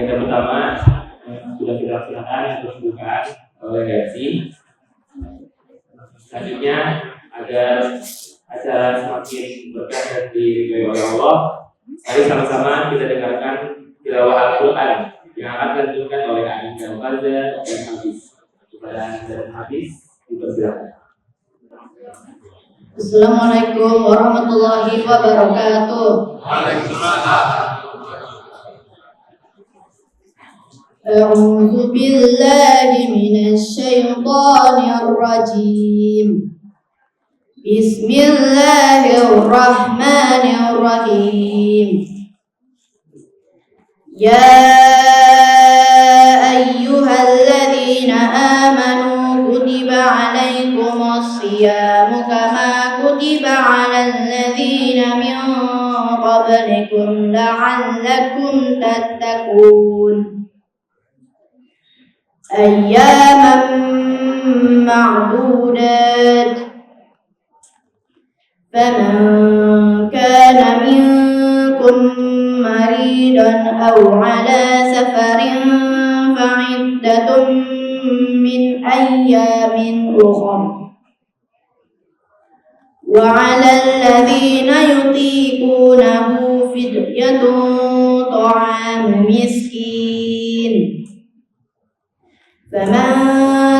agenda pertama sudah kita laksanakan untuk pembukaan oleh redaksi. Selanjutnya agar acara semakin berkah dan diridhoi oleh Allah, mari sama-sama kita dengarkan tilawah Al-Quran yang akan dilanjutkan oleh Amin dan Faza dan Habis. Kepada Amin dan Habis dipersilakan. Assalamualaikum warahmatullahi wabarakatuh. Waalaikumsalam. A'udzu billahi minasy syaithanir rajim. Bismillahirrahmanirrahim. Ya ayyuhalladzina amanu kutiba 'alaikumus shiyamu kama kutiba 'alal ladzina min qablikum la'allakum tattaqun. Ayyaman ma'dudat. فمن كان منكم مريضا أو على سفر فعدة من أيام أخر وعلى الذين يطيقونه فدية طعام مسكين فمن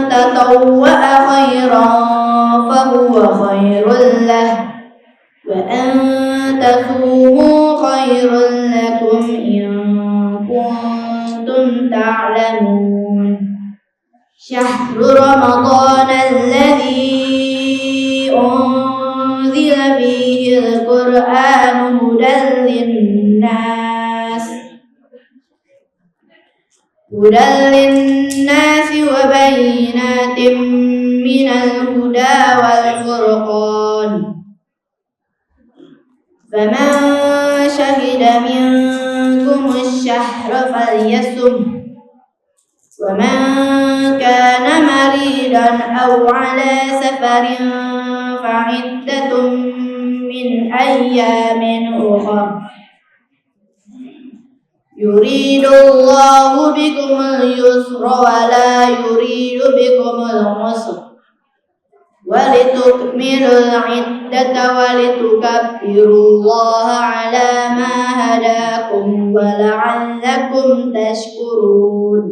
تطوع خيرا فهو خير له وأن تصوموا خير لكم إن كنتم تعلمون شهر رمضان الذي أنزل فيه القرآن هدى للناس وبينات من الهدى والفرقان فمن شهد منكم الشهر فليصم ومن كان مريضا أو على سفر فعدة من أيام أخر يريد الله بكم اليسر ولا يريد بكم العسر ولتكملوا العدة ولتكبروا الله على ما هداكم ولعلكم تشكرون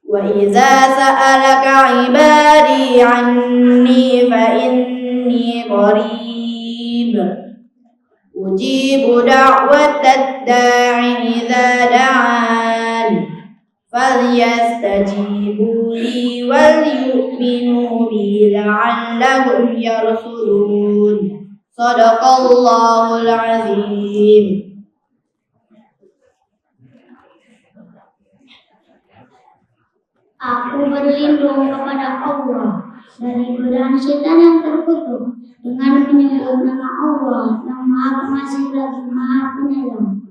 وإذا سألك عبادي عني فإني قريب أجيب دعوة الداع إذا دعان فليستجيبوا لي وليؤمنوا بي لعلهم يرشدون صدق الله العظيم. Aku berlindung kepada Allah dari godaan setan yang terkutuk dengan menyebut nama Allah yang Maha Pengasih lagi Maha Penyayang.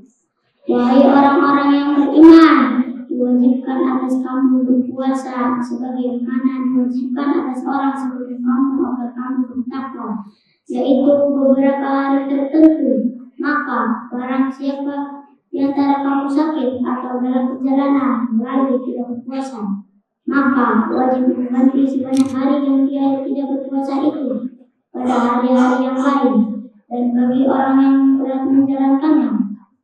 Wahai orang-orang yang beriman, diwajibkan atas kamu berpuasa sebagaimana diwajibkan atas orang sebelum kamu agar kamu bertakwa, yaitu beberapa hari tertentu. Maka barang siapa di antara kamu sakit atau dalam perjalanan lalu tidak berpuasa, maka wajib mengganti sebanyak hari yang dia tidak berpuasa itu pada hari-hari yang lain. Dan bagi orang yang berat menjalankannya,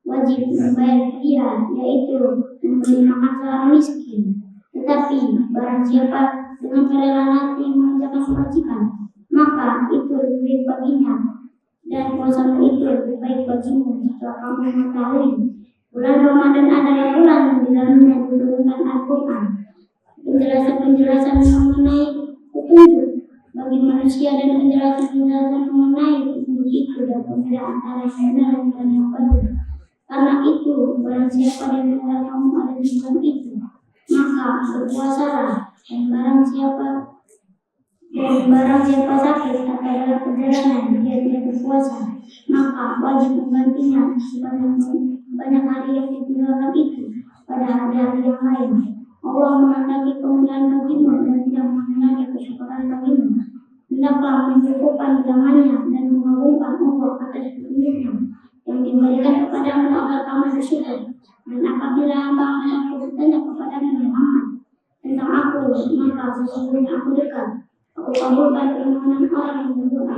wajib membayar fidyah, yaitu memberi makan seorang miskin. Tetapi barang siapa dengan kerelaan hati mengerjakan kewajiban, maka itu lebih baik baginya, dan puasamu itu lebih baik bagimu jika kamu mengetahui bulan Ramadan adalah bulan yang di dalamnya diturunkan Al-Quran, penjelasan-penjelasan mengenai petunjuk bagi manusia dan penjelasan-penjelasan mengenai petunjuk itu dan perbedaan antara yang benar dan yang batil. Karena itu, barang siapa di antara kamu ada di bulan itu, maka berpuasalah. Dan barang siapa sakit atau dalam perjalanan dia tidak berpuasa, maka wajib menggantinya sebanyak hari yang ditinggalkan itu pada hari-hari yang lain. Allah menghendaki kemuliaan bagimu dan tidak menghendaki kesyukuran bagimu. Hendaklah mencukupkan tangannya dan mengagungkan Allah atas petunjuknya yang diberikan kepadamu agar kamu bersyukur. Dan apabila hamba-hamba bertanya kepada Muhammad tentang aku, maka sesungguhnya aku dekat. Aku kabulkan permohonan orang yang berdoa.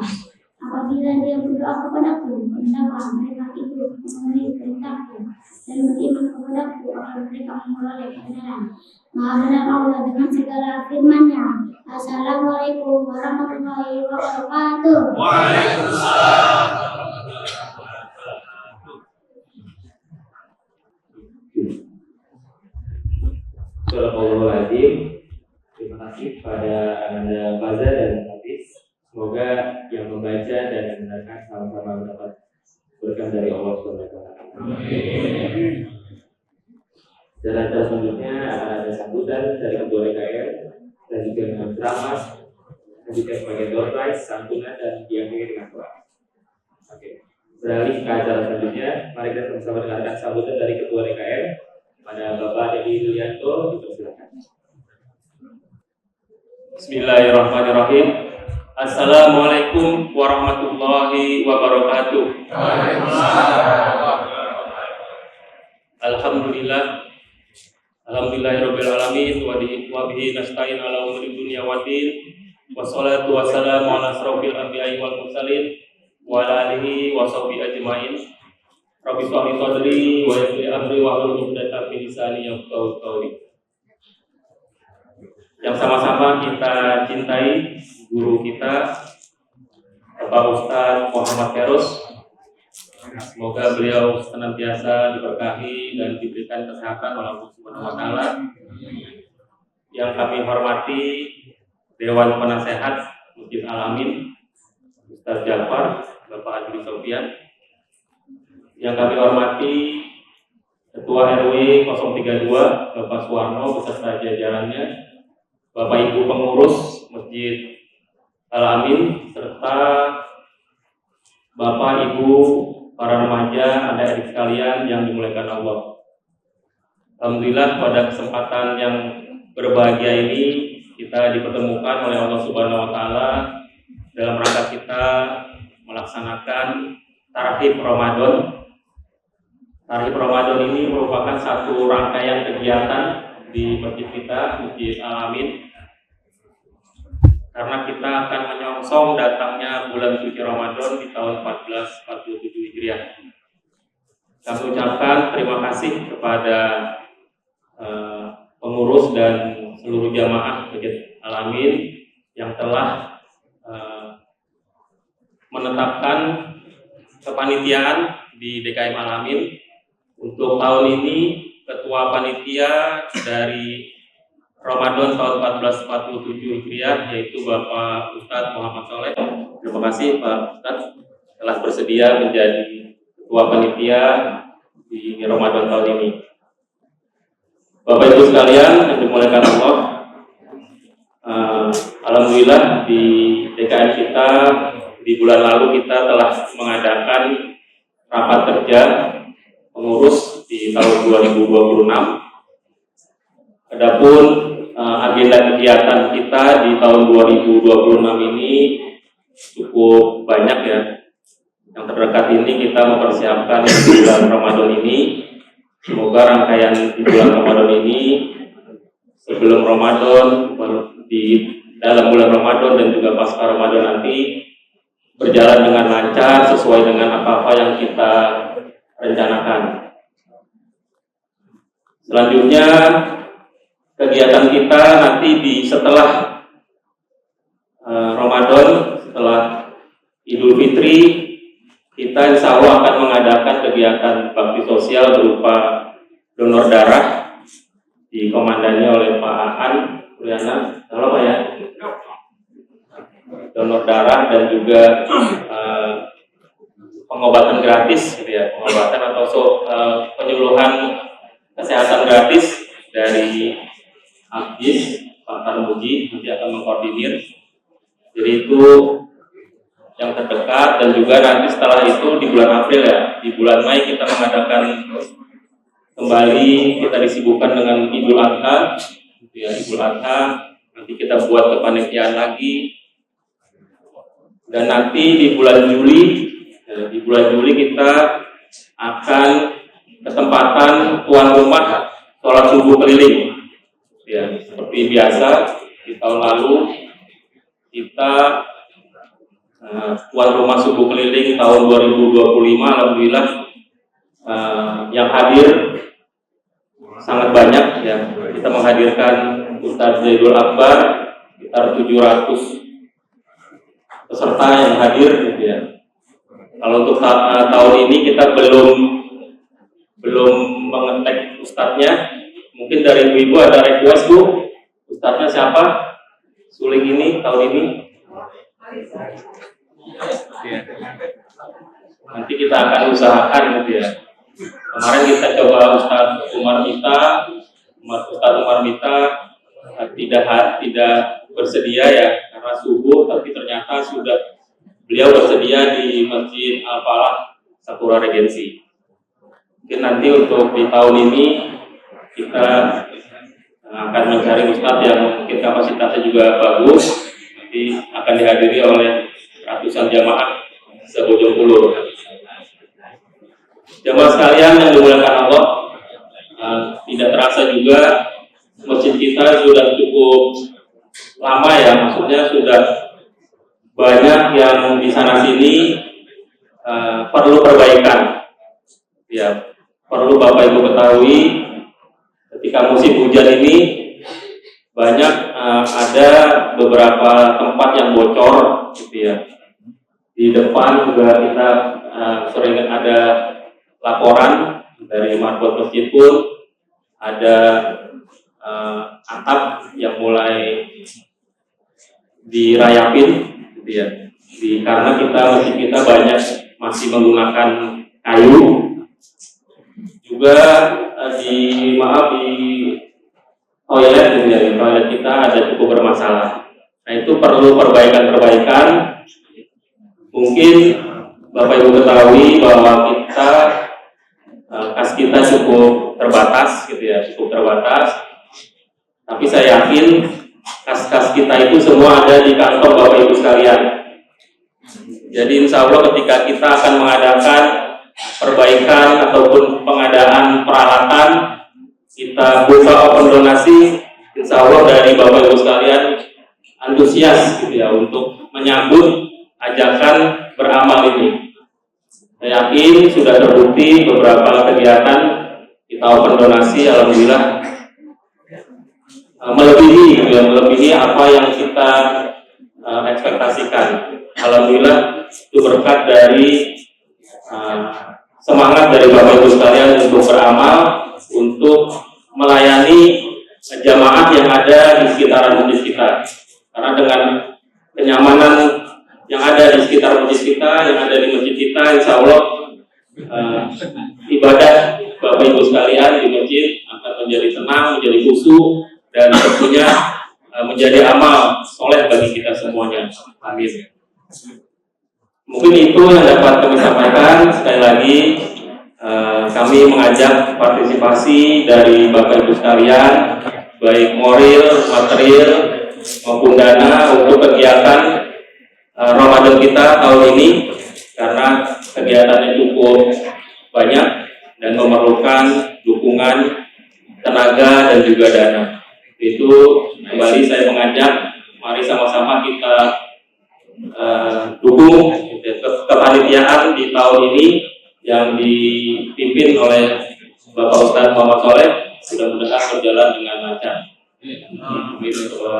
Apabila dia berdoa kepadaku, hendaklah mereka itu memenuhi perintahku dan beriman kepadaku agar mereka memperoleh kebenaran. Maha benar Allah dengan segala firman-Nya. Assalamualaikum warahmatullahi wabarakatuh. Waalaikumsalam. Astagfirullahaladzim. Terima kasih pada Ananda Faza dan Hafiz. Semoga yang membaca dan mendengarkan sama-sama mendapat berkah dari Allah SWT. Jalan selanjutnya akan ada sambutan dari Ketua DKR dan juga dengan ceramah, juga sebagai door prize, santunan dan diakhiri dengan doa. Oke. Beralih ke acara selanjutnya, mari kita sama-sama dengarkan sambutan dari Ketua DKR pada Bapak Dedi Yulianto. Dipersilakan. Bismillahirrahmanirrahim. Assalamualaikum warahmatullahi wabarakatuh. Alhamdulillahirabbil alamin wa bihi nasta'in ala umuri dunya waddin. Wassalatu wassalamu ala asrofil anbiya'i wal mursalin wa ala alihi wa sahbihi ajmain. Rabbi shrah li sadri wa yassir li amri wa hlul 'uqdatam min lisani yafqahu qawli. Yang sama-sama kita cintai guru kita Bapak Ustaz Muhammad Feroz. Semoga beliau senantiasa diberkahi dan diberikan kesehatan oleh Allah Subhanahu wa taala. Yang kami hormati Dewan Penasehat Masjid Al-Amin Ustaz Jafar, Bapak Adli Sofian. Yang kami hormati Ketua RW 032 Bapak Suwarno beserta jajarannya, Bapak Ibu pengurus Masjid Al-Amin serta Bapak Ibu para remaja, adik-adik sekalian yang dimuliakan Allah. Alhamdulillah pada kesempatan yang berbahagia ini kita dipertemukan oleh Allah Subhanahu wa taala dalam rangka kita melaksanakan Tarhib Ramadan. Tarhib Ramadan ini merupakan satu rangkaian kegiatan di masjid kita, Masjid Al-Amin. Karena kita akan menyongsong datangnya bulan suci Ramadan di tahun 1447 Hijriah. Kami ucapkan terima kasih kepada pengurus dan seluruh jamaah Masjid Al-Amin yang telah menetapkan kepanitiaan di DKM Al-Amin. Untuk tahun ini ketua panitia dari Ramadan tahun 1447 Hijriah yaitu Bapak Ustadz Muhammad Soleh. Terima kasih Pak Ustadz telah bersedia menjadi ketua panitia di Ramadan tahun ini. Bapak Ibu sekalian yang dimuliakan Allah, alhamdulillah di DKM kita di bulan lalu kita telah mengadakan rapat kerja pengurus di tahun 2026. Adapun agenda kegiatan kita di tahun 2026 ini cukup banyak ya. Yang terdekat ini kita mempersiapkan di bulan Ramadan ini. Semoga rangkaian di bulan Ramadan ini sebelum Ramadan, di dalam bulan Ramadan dan juga pasca Ramadan nanti berjalan dengan lancar sesuai dengan apa-apa yang kita rencanakan. Selanjutnya kegiatan kita nanti setelah Ramadan, setelah Idul Fitri, kita insya Allah akan mengadakan kegiatan bakti sosial berupa donor darah dikomandannya oleh Pak Aan Puriana. Halo Pak ya. Donor darah dan juga pengobatan gratis, gitu ya, pengobatan atau penyuluhan kesehatan gratis dari Abdis Pak Tarmuji nanti akan mengkoordinir. Jadi itu yang terdekat dan juga nanti setelah itu di bulan April ya, di bulan Mei kita mengadakan kembali, kita disibukkan dengan Idul Adha, gitu ya, Idul Adha nanti kita buat kepanitiaan lagi. Dan nanti di bulan Juli kita akan kesempatan tuan rumah sholat subuh keliling. Ya, seperti biasa di tahun lalu kita tuan rumah subuh keliling tahun 2025, alhamdulillah yang hadir sangat banyak ya. Kita menghadirkan Ustadz Zaidul Akbar sekitar 700 peserta yang hadir gitu ya. Kalau untuk tahun ini kita belum mengetek ustadznya. Mungkin dari ibu-ibu ada request Bu, ustadznya siapa? Suling ini tahun ini. Nanti kita akan usahakan gitu ya. Kemarin kita coba Ustadz Umar Mita tidak bersedia ya karena subuh, tapi ternyata beliau bersedia di Masjid Al-Falah Sakura Regensi. Mungkin nanti untuk di tahun ini kita akan mencari ustadz yang mungkin kapasitasnya juga bagus, nanti akan dihadiri oleh ratusan jamaah se-Bojongkulur. Jamaah sekalian yang dimuliakan Allah, tidak terasa juga masjid kita sudah cukup lama ya, maksudnya sudah banyak yang di sana sini perlu perbaikan. Ya, perlu Bapak Ibu ketahui ketika musim hujan ini banyak ada beberapa tempat yang bocor gitu ya. Di depan juga kita sering ada laporan dari marbot masjid pun ada atap yang mulai dirayapin gitu ya. Karena masjid kita banyak masih menggunakan kayu. Juga di toilet gitu ya, toilet kita ada cukup bermasalah. Nah itu perlu perbaikan. Mungkin Bapak Ibu ketahui bahwa kas kita cukup terbatas gitu ya, Tapi saya yakin kas kita itu semua ada di kantong Bapak Ibu sekalian. Jadi insya Allah ketika kita akan mengadakan perbaikan ataupun pengadaan peralatan, kita buka open donasi, insya Allah dari Bapak Ibu sekalian antusias gitu ya untuk menyambut ajakan beramal ini. Saya yakin sudah terbukti beberapa kegiatan kita open donasi, alhamdulillah melebihi apa yang kita ekspektasikan. Alhamdulillah itu berkat dari semangat dari Bapak Ibu sekalian untuk beramal, untuk melayani jamaah yang ada di sekitaran masjid kita. Karena dengan kenyamanan yang ada di sekitar masjid kita, yang ada di masjid kita, insya Allah ibadah Bapak Ibu sekalian di masjid akan menjadi tenang, menjadi khusyuk, dan tentunya menjadi amal soleh bagi kita semuanya. Amin. Mungkin itu yang dapat kami sampaikan. Sekali lagi kami mengajak partisipasi dari Bapak Ibu sekalian, baik moral, material maupun dana untuk kegiatan Ramadan kita tahun ini, karena kegiatannya cukup banyak dan memerlukan dukungan tenaga dan juga dana. Itu kembali saya mengajak, mari sama-sama kita dukung kepanitiaan di tahun ini yang dipimpin oleh Bapak Ustadz Muhammad Soleh. Mudah-mudahan berjalan dengan lancar.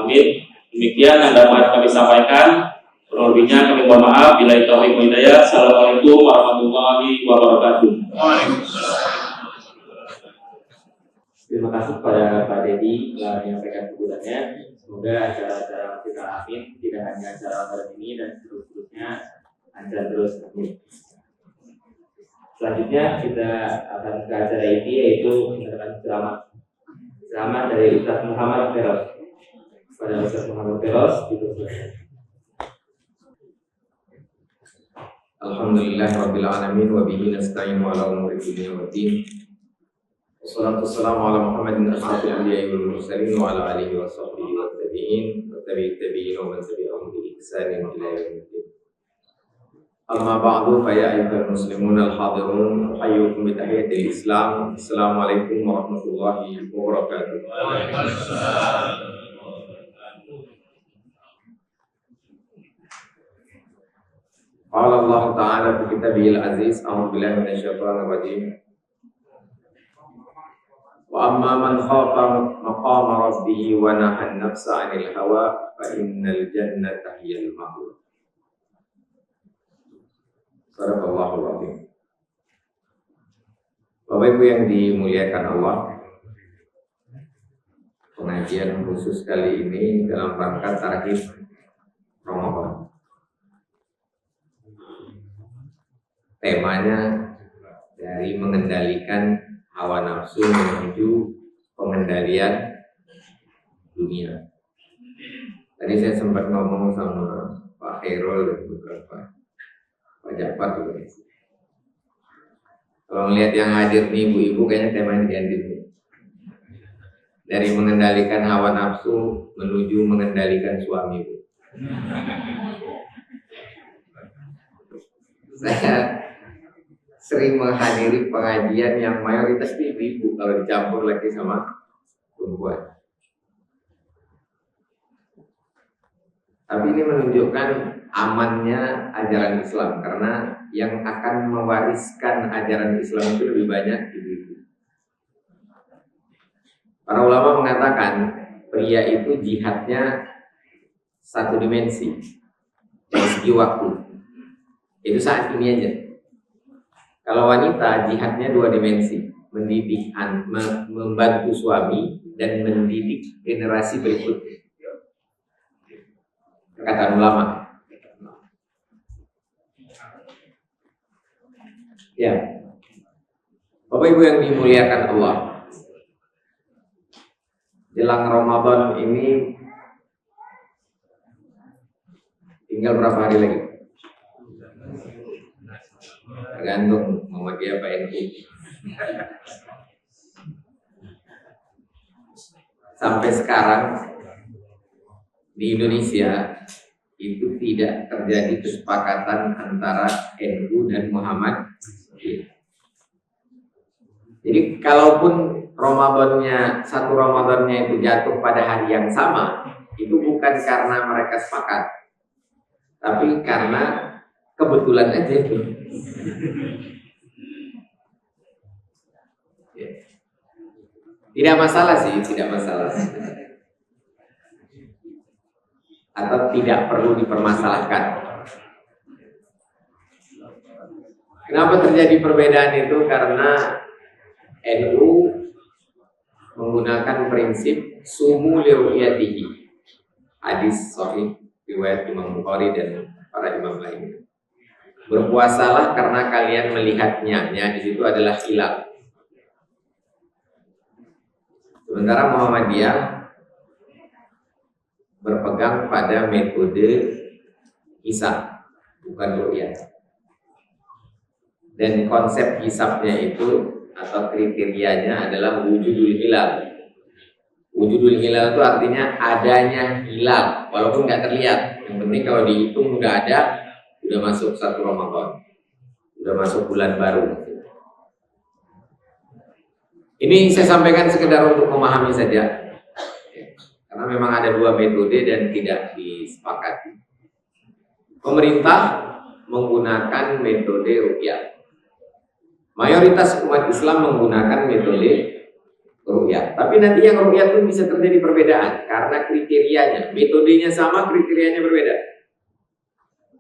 Amin. Demikian yang dapat kami sampaikan. Kurang-lebihnya kami mohon maaf. Bila taufiq wal hidayah. Assalamualaikum warahmatullahi wabarakatuh. Terima kasih kepada Pak Dedi telah menyampaikan kebutuhannya. Semoga acara-acara kita amin, tidak hanya acara Ramadan ini dan seterusnya lancar terus. Amin. Selanjutnya kita akan ke acara ini, yaitu mendengarkan ceramah dari Ustadz Muhammad Feroz. Pada Ustadz Muhammad Feroz dipersilakan. Alhamdulillah Rabbil Alamin wa bihi nasta'inu ala umuri dunya waddin. Wassalatu wassalamu ala Muhammadin asyrafil anbiya'i wal mursalin wa ala alihi wa sahbihi wa tabi'in wa tabi'in wa man tabi'ahum bi ihsanin ila yaumil din. Amma ba'du fa ya ayyuhal muslimun al-hadirun ayyukum bi tahiyatil Islam. Assalamualaikum warahmatullahi wabarakatuh. Qala Allah Ta'ala fi kitabihil aziz, a'udzu billahi minasy syaithanir rajim. Wa amma man khafa maqama rabbih wa nahan nafsa 'anil hawa fa innal jannata hiyal ma'wa. Sadaqallahul azim. Bapak Ibu yang dimuliakan Allah, pengajian khusus kali ini dalam rangka tarhib Ramadan. Temanya dari mengendalikan hawa nafsu menuju pengendalian dunia. Tadi saya sempat ngomong sama Pak Khairul dan beberapa Pak Jafar juga. Kalau melihat yang hadir nih ibu-ibu, kayaknya temanya diganti. Dari mengendalikan hawa nafsu menuju mengendalikan suami, Bu. Saya sering menghadiri pengajian yang mayoritas ibu-ibu kalau dicampur lagi sama perempuan. Tapi ini menunjukkan amannya ajaran Islam, karena yang akan mewariskan ajaran Islam itu lebih banyak ibu-ibu. Para ulama mengatakan pria itu jihadnya satu dimensi dari segi waktu. Itu saat ini aja. Kalau wanita jihadnya dua dimensi, mendidik, membantu suami dan mendidik generasi berikutnya. Perkataan ulama. Ya, Bapak Ibu yang dimuliakan Allah, jelang Ramadan ini tinggal berapa hari lagi? Tergantung mau pakai apa NU. Sampai sekarang di Indonesia itu tidak terjadi kesepakatan antara NU dan Muhammad. Jadi kalaupun satu Ramadannya itu jatuh pada hari yang sama, itu bukan karena mereka sepakat, tapi karena kebetulan aja itu. Tidak masalah sih, tidak masalah. Atau tidak perlu dipermasalahkan. Kenapa terjadi perbedaan itu? Karena NU menggunakan prinsip sumu liru'yatihi, hadis sahih riwayat Imam Bukhari dan para imam lainnya. Berpuasalah karena kalian melihatnya. Di situ adalah hilal. Sementara Muhammadiyah berpegang pada metode hisab, bukan ru'yah. Dan konsep hisabnya itu atau kriterianya adalah wujudul hilal. Wujudul hilal itu artinya adanya hilal, walaupun nggak terlihat. Yang penting kalau dihitung udah ada, udah masuk satu Ramadan, udah masuk bulan baru. Ini saya sampaikan sekedar untuk memahami saja, karena memang ada dua metode dan tidak disepakati. Pemerintah menggunakan metode ruqyah. Mayoritas umat Islam menggunakan metode ruqyah. Tapi nanti yang ruqyah itu bisa terjadi perbedaan karena kriterianya, metodenya sama, kriterianya berbeda.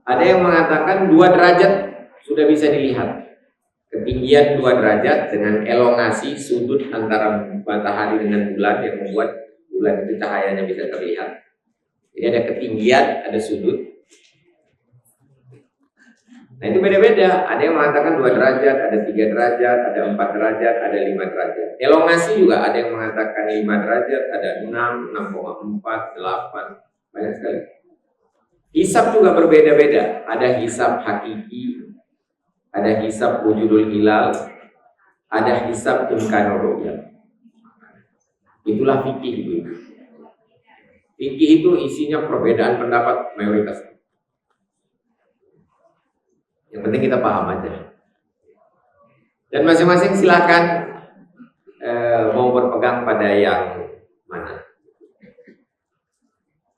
Ada yang mengatakan 2 derajat sudah bisa dilihat. Ketinggian 2 derajat dengan elongasi sudut antara matahari dengan bulan yang membuat bulan itu cahayanya bisa terlihat. Jadi ada ketinggian, ada sudut. Nah itu beda-beda. Ada yang mengatakan 2 derajat, ada 3 derajat, ada 4 derajat, ada 5 derajat. Elongasi juga ada yang mengatakan 5 derajat, ada 6, 6,4, 8, banyak sekali. Hisab juga berbeda-beda. Ada hisab hakiki, ada hisab wujudul hilal, ada hisab imkanur ru'yah. Itulah fikih itu. Fikih itu isinya perbedaan pendapat mayoritas. Yang penting kita paham aja. Dan masing-masing silakan mau berpegang pada yang mana.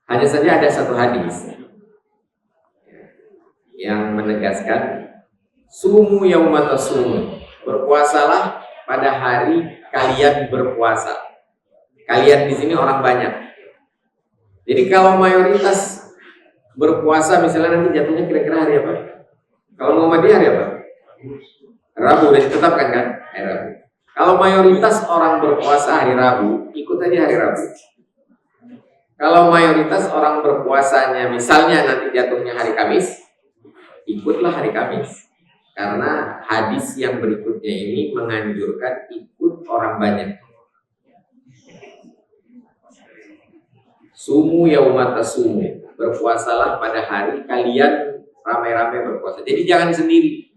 Hanya saja ada satu hadis yang menegaskan sumu yauma tasum, berpuasalah pada hari kalian berpuasa. Kalian di sini orang banyak. Jadi kalau mayoritas berpuasa misalnya nanti jatuhnya kira-kira hari apa? Kalau Muhammadiyah hari apa? Rabu, udah ditetapkan kan? Hari Rabu. Kalau mayoritas orang berpuasa hari Rabu, ikut aja hari Rabu. Kalau mayoritas orang berpuasanya misalnya nanti jatuhnya hari Kamis, ikutlah hari Kamis. Karena hadis yang berikutnya ini menganjurkan ikut orang banyak. Sumu yauma tasumu, berpuasalah pada hari kalian ramai-ramai berpuasa. Jadi jangan sendiri.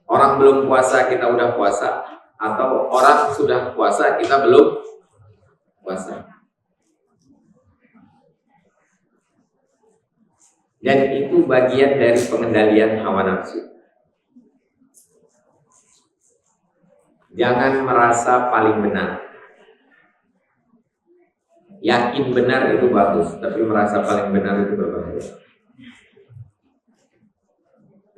Orang belum puasa kita udah puasa, atau orang sudah puasa kita belum puasa. Dan itu bagian dari pengendalian hawa nafsu. Jangan merasa paling benar. Yakin benar itu bagus, tapi merasa paling benar itu berbahaya.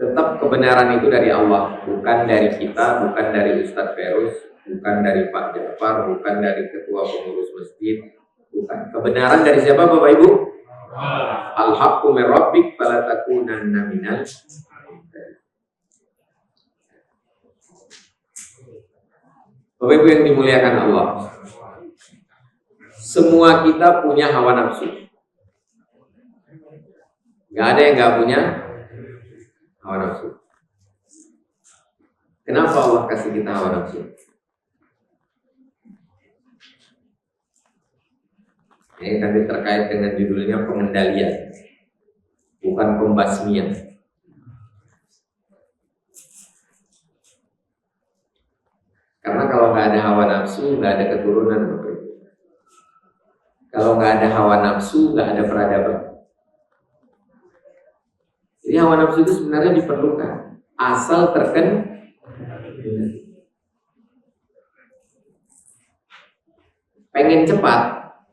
Tetap kebenaran itu dari Allah, bukan dari kita, bukan dari Ustadz Ferus, bukan dari Pak Jafar, bukan dari ketua pengurus masjid, bukan. Kebenaran dari siapa Bapak Ibu? Al-haqqu min rabbik fala takunanna minal. Bapak Ibu yang dimuliakan Allah, semua kita punya hawa nafsu. Gak ada yang gak punya hawa nafsu. Kenapa Allah kasih kita hawa nafsu? Ini tadi terkait dengan judulnya pengendalian, bukan pembasmian. Karena kalau nggak ada hawa nafsu, nggak ada keturunan. Kalau nggak ada hawa nafsu, nggak ada peradaban. Jadi hawa nafsu itu sebenarnya diperlukan, asal pengen cepat,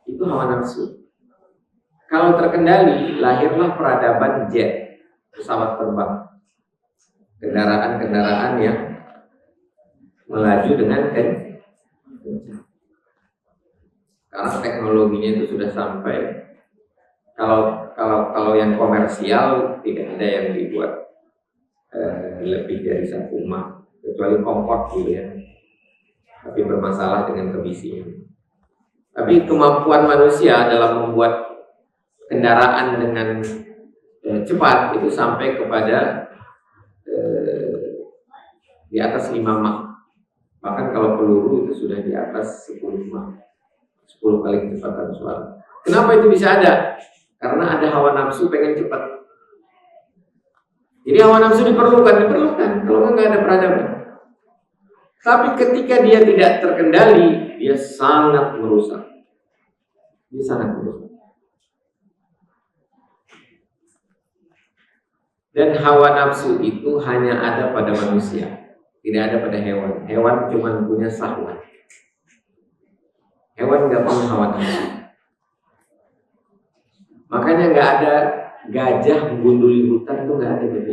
itu hawa nafsu. Kalau terkendali, lahirlah peradaban jet, pesawat terbang, kendaraan-kendaraan yang melaju dengan kencang. Karena teknologinya itu sudah sampai. Kalau yang komersial tidak ada yang dibuat lebih dari 1 Mach, kecuali Concorde gitu ya. Tapi bermasalah dengan kebisian. Tapi kemampuan manusia dalam membuat kendaraan dengan cepat itu sampai kepada di atas 5 Mach. Bahkan kalau peluru itu sudah di atas 10 Mach, 10 kali kecepatan suara. Kenapa itu bisa ada? Karena ada hawa nafsu pengen cepat. Jadi hawa nafsu diperlukan. Kalau nggak ada peradaban. Tapi ketika dia tidak terkendali, dia sangat merusak. Dan hawa nafsu itu hanya ada pada manusia, tidak ada pada hewan. Hewan cuma punya syahwat. Hewan nggak punya hawa nafsu. Makanya nggak ada gajah menggunduli hutan, itu nggak ada gitu.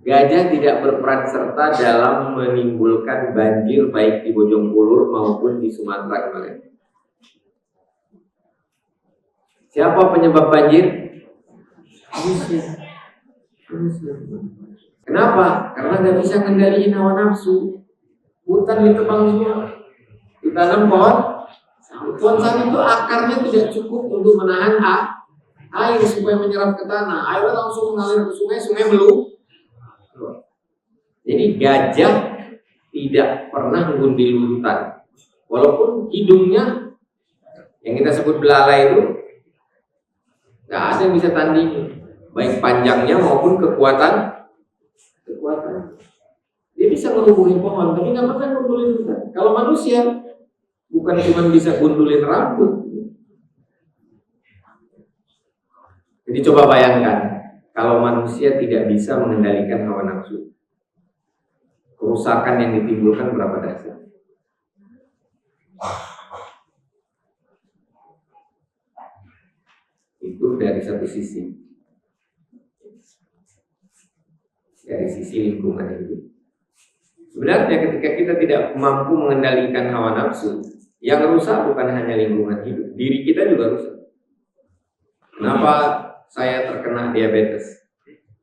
Gajah tidak berperan serta dalam menimbulkan banjir baik di Bojongkulur maupun di Sumatera kemarin. Siapa penyebab banjir? Manusia. Kenapa? Karena nggak bisa kendaliin hawa nafsu. Hutan ditebang semua, ditanam pohon sawit itu akarnya tidak cukup untuk menahan air supaya menyerap ke tanah. Airnya langsung mengalir ke sungai, sungai belum. Jadi gajah tidak pernah menggunduli hutan, walaupun hidungnya yang kita sebut belalai itu nggak ada yang bisa tandingi, baik panjangnya maupun kekuatan. Dia bisa ngerubuhin pohon, tapi nggak pernah gundulin hutan. Kalau manusia bukan cuma bisa gundulin rambut, Jadi coba bayangkan, kalau manusia tidak bisa mengendalikan hawa nafsu, kerusakan yang ditimbulkan berapa dahsyat. Itu dari satu sisi. Dari sisi lingkungan hidup. Sebenarnya ketika kita tidak mampu mengendalikan hawa nafsu, yang rusak bukan hanya lingkungan hidup, diri kita juga rusak. Kenapa saya terkena diabetes?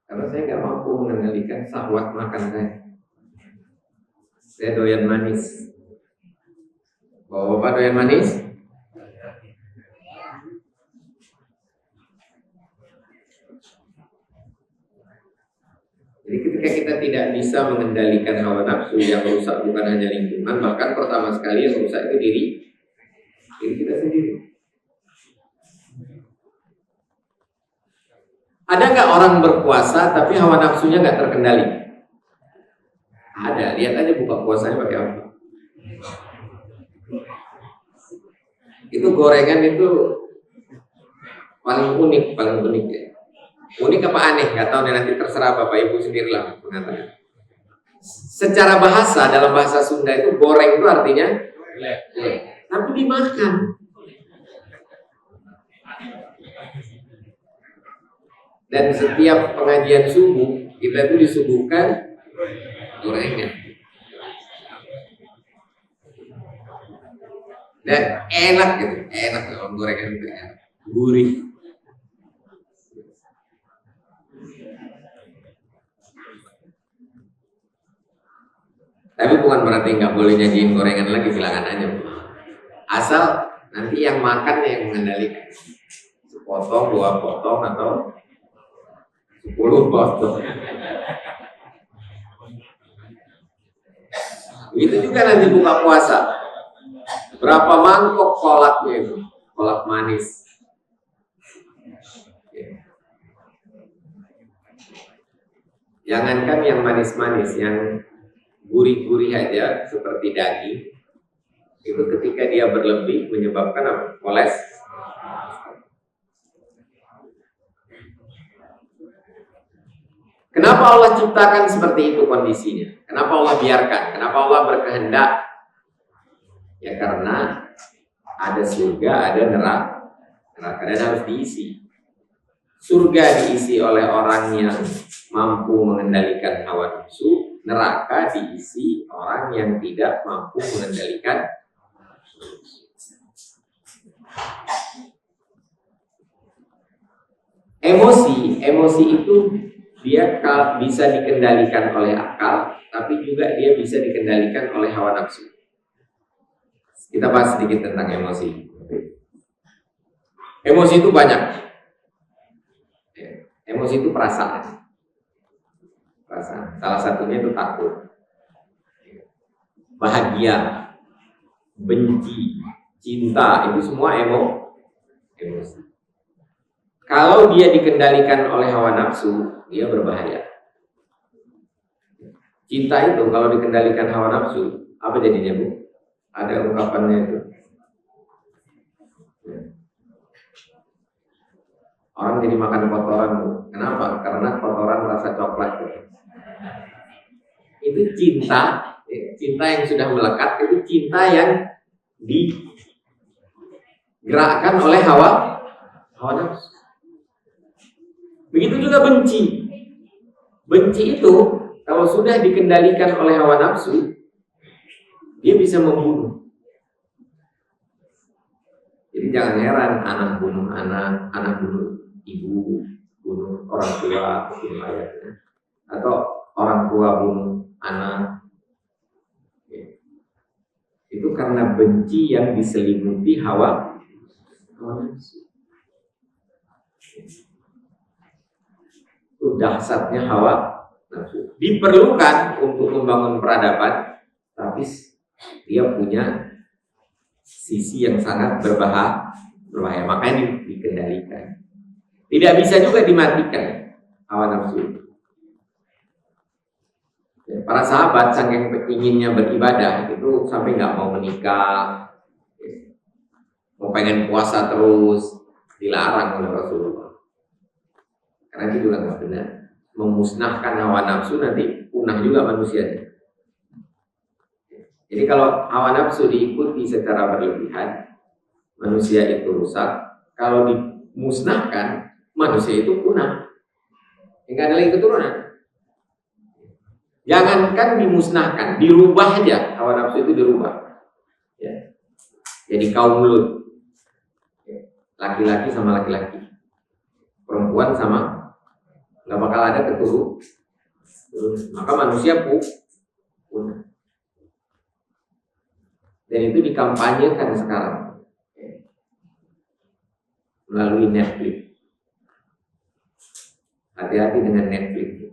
Karena saya nggak mampu mengendalikan syahwat makan saya. Saya doyan manis. Bapak doyan manis? Jadi ketika kita tidak bisa mengendalikan hawa nafsu, yang rusak bukan hanya lingkungan, bahkan pertama sekali yang rusak itu diri kita sendiri. Ada nggak orang berpuasa tapi hawa nafsunya nggak terkendali? Ada, lihat aja buka puasanya pakai apa. Itu gorengan itu paling unik ya. Unik apa aneh? Nggak tahu, nanti terserah Bapak Ibu sendirilah mengatakan. Secara bahasa, dalam bahasa Sunda itu goreng itu artinya tapi dimakan. Dan setiap pengajian subuh kita itu disuguhkan gorengan. Dan enak gitu, enak kalau gorengan itu enak, gurih. Tapi bukan berarti nggak boleh nyajiin gorengan lagi, silakan aja. Asal nanti yang makan yang mengendalikan. Sepotong, 2 potong atau 10 potong. Itu juga nanti buka puasa. Berapa mangkok kolaknya itu? Kolak manis. Jangankan yang manis-manis, yang gurih-gurih aja seperti daging, itu ketika dia berlebih menyebabkan apa? Kolesterol. Kenapa Allah ciptakan seperti itu kondisinya? Kenapa Allah biarkan? Kenapa Allah berkehendak? Ya karena ada surga, ada neraka dan harus diisi. Surga diisi oleh orang yang mampu mengendalikan hawa nafsu, neraka diisi orang yang tidak mampu mengendalikan emosi itu dia bisa dikendalikan oleh akal, tapi juga dia bisa dikendalikan oleh hawa nafsu. Kita bahas sedikit tentang emosi. Emosi itu banyak. Emosi itu perasaan. Salah satunya itu takut, bahagia, benci, cinta, itu semua emosi. Kalau dia dikendalikan oleh hawa nafsu, dia berbahaya. Cinta itu kalau dikendalikan hawa nafsu, apa jadinya, Bu? Ada ungkapannya itu. Orang jadi makan kotoran, Bu. Kenapa? Karena kotoran rasa coklat. Itu cinta yang sudah melekat, itu cinta yang digerakkan oleh hawa nafsu. Begitu juga benci. Benci itu kalau sudah dikendalikan oleh hawa nafsu, dia bisa membunuh. Jadi jangan heran anak bunuh anak, anak bunuh ibu, bunuh orang tua, bunuh ayahnya, atau orang tua bunuh anak. Itu karena benci yang diselimuti hawa nafsu. Itu dahsyatnya hawa nafsu. Diperlukan untuk membangun peradaban, tapi dia punya sisi yang sangat berbahaya, makanya dikendalikan. Tidak bisa juga dimatikan hawa nafsu. Para sahabat saking inginnya beribadah itu sampai nggak mau menikah, mau pengen puasa terus, dilarang oleh Rasulullah. Karena itu juga nggak benar. Memusnahkan hawa nafsu nanti punah juga manusianya. Jadi kalau hawa nafsu diikuti secara berlebihan, manusia itu rusak. Kalau dimusnahkan, manusia itu punah. Nggak ada lagi keturunan. Jangankan dimusnahkan, dirubah aja. Hawa nafsu itu dirubah. Ya. Jadi kaum Lut, laki-laki sama laki-laki, perempuan sama, nggak bakal ada keturunan. Maka manusia punah. Dan itu dikampanyekan sekarang melalui Netflix. Hati-hati dengan Netflix.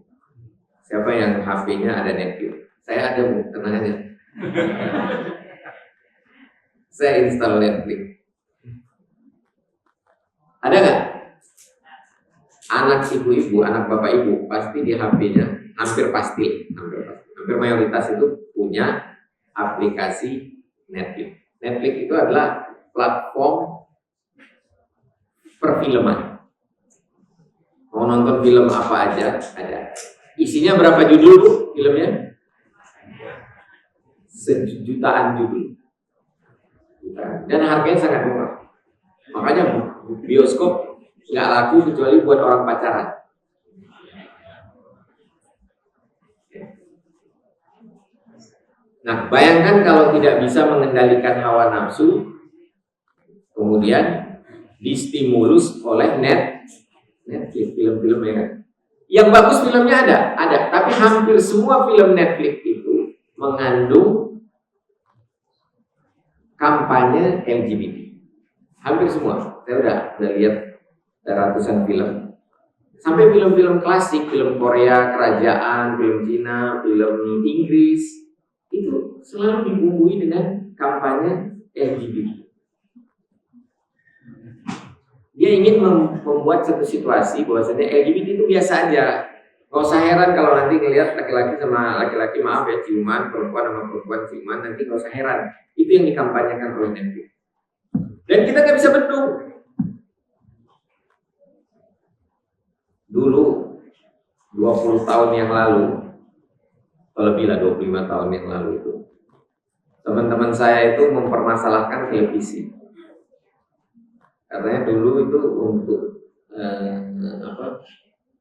Siapa yang HP-nya ada Netflix? Saya ada, Bu, tenang aja. Saya install Netflix. Ada nggak? Anak ibu-ibu, anak bapak ibu pasti di HP-nya hampir pasti, hampir mayoritas itu punya aplikasi Netflix. Netflix itu adalah platform perfilman. Mau nonton film apa aja ada. Isinya berapa judul, Bu, filmnya? Sejutaan judul. Dan harganya sangat murah. Makanya bioskop nggak laku kecuali buat orang pacaran. Nah, bayangkan kalau tidak bisa mengendalikan hawa nafsu, kemudian distimulus oleh Netflix, film-film yang bagus filmnya ada, tapi hampir semua film Netflix itu mengandung kampanye LGBT. Hampir semua. Saya udah lihat ratusan film. Sampai film-film klasik, film Korea, kerajaan, film Cina, film Inggris, itu selalu dibumbui dengan kampanye LGBT. Dia ingin membuat satu situasi bahwasanya LGBT itu biasa aja. Gak usah heran kalau nanti ngelihat laki-laki sama laki-laki, maaf ya, ciuman, perempuan sama perempuan ciuman, nanti gak usah heran. Itu yang dikampanyekan oleh Netflix. Dan kita gak bisa bendung. Dulu 20 tahun yang lalu, atau lebih lah 25 tahun yang lalu itu, teman-teman saya itu mempermasalahkan televisi. Katanya dulu itu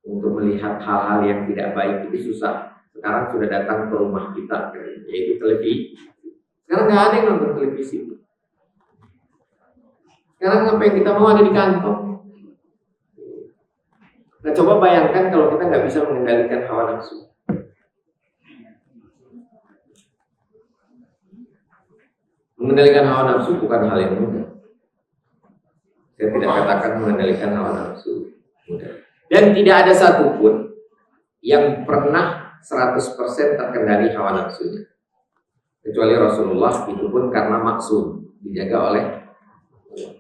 untuk melihat hal-hal yang tidak baik itu susah. Sekarang sudah datang ke rumah kita, yaitu televisi. Sekarang nggak ada yang nonton televisi. Sekarang apa yang kita mau ada di kantong. Nah, coba bayangkan kalau kita nggak bisa mengendalikan hawa nafsu. Mengendalikan hawa nafsu bukan hal yang mudah. Saya tidak katakan mengendalikan hawa nafsu mudah. Dan tidak ada satupun yang pernah 100% terkendali hawa nafsunya. Kecuali Rasulullah, itu pun karena maksud dijaga oleh Allah.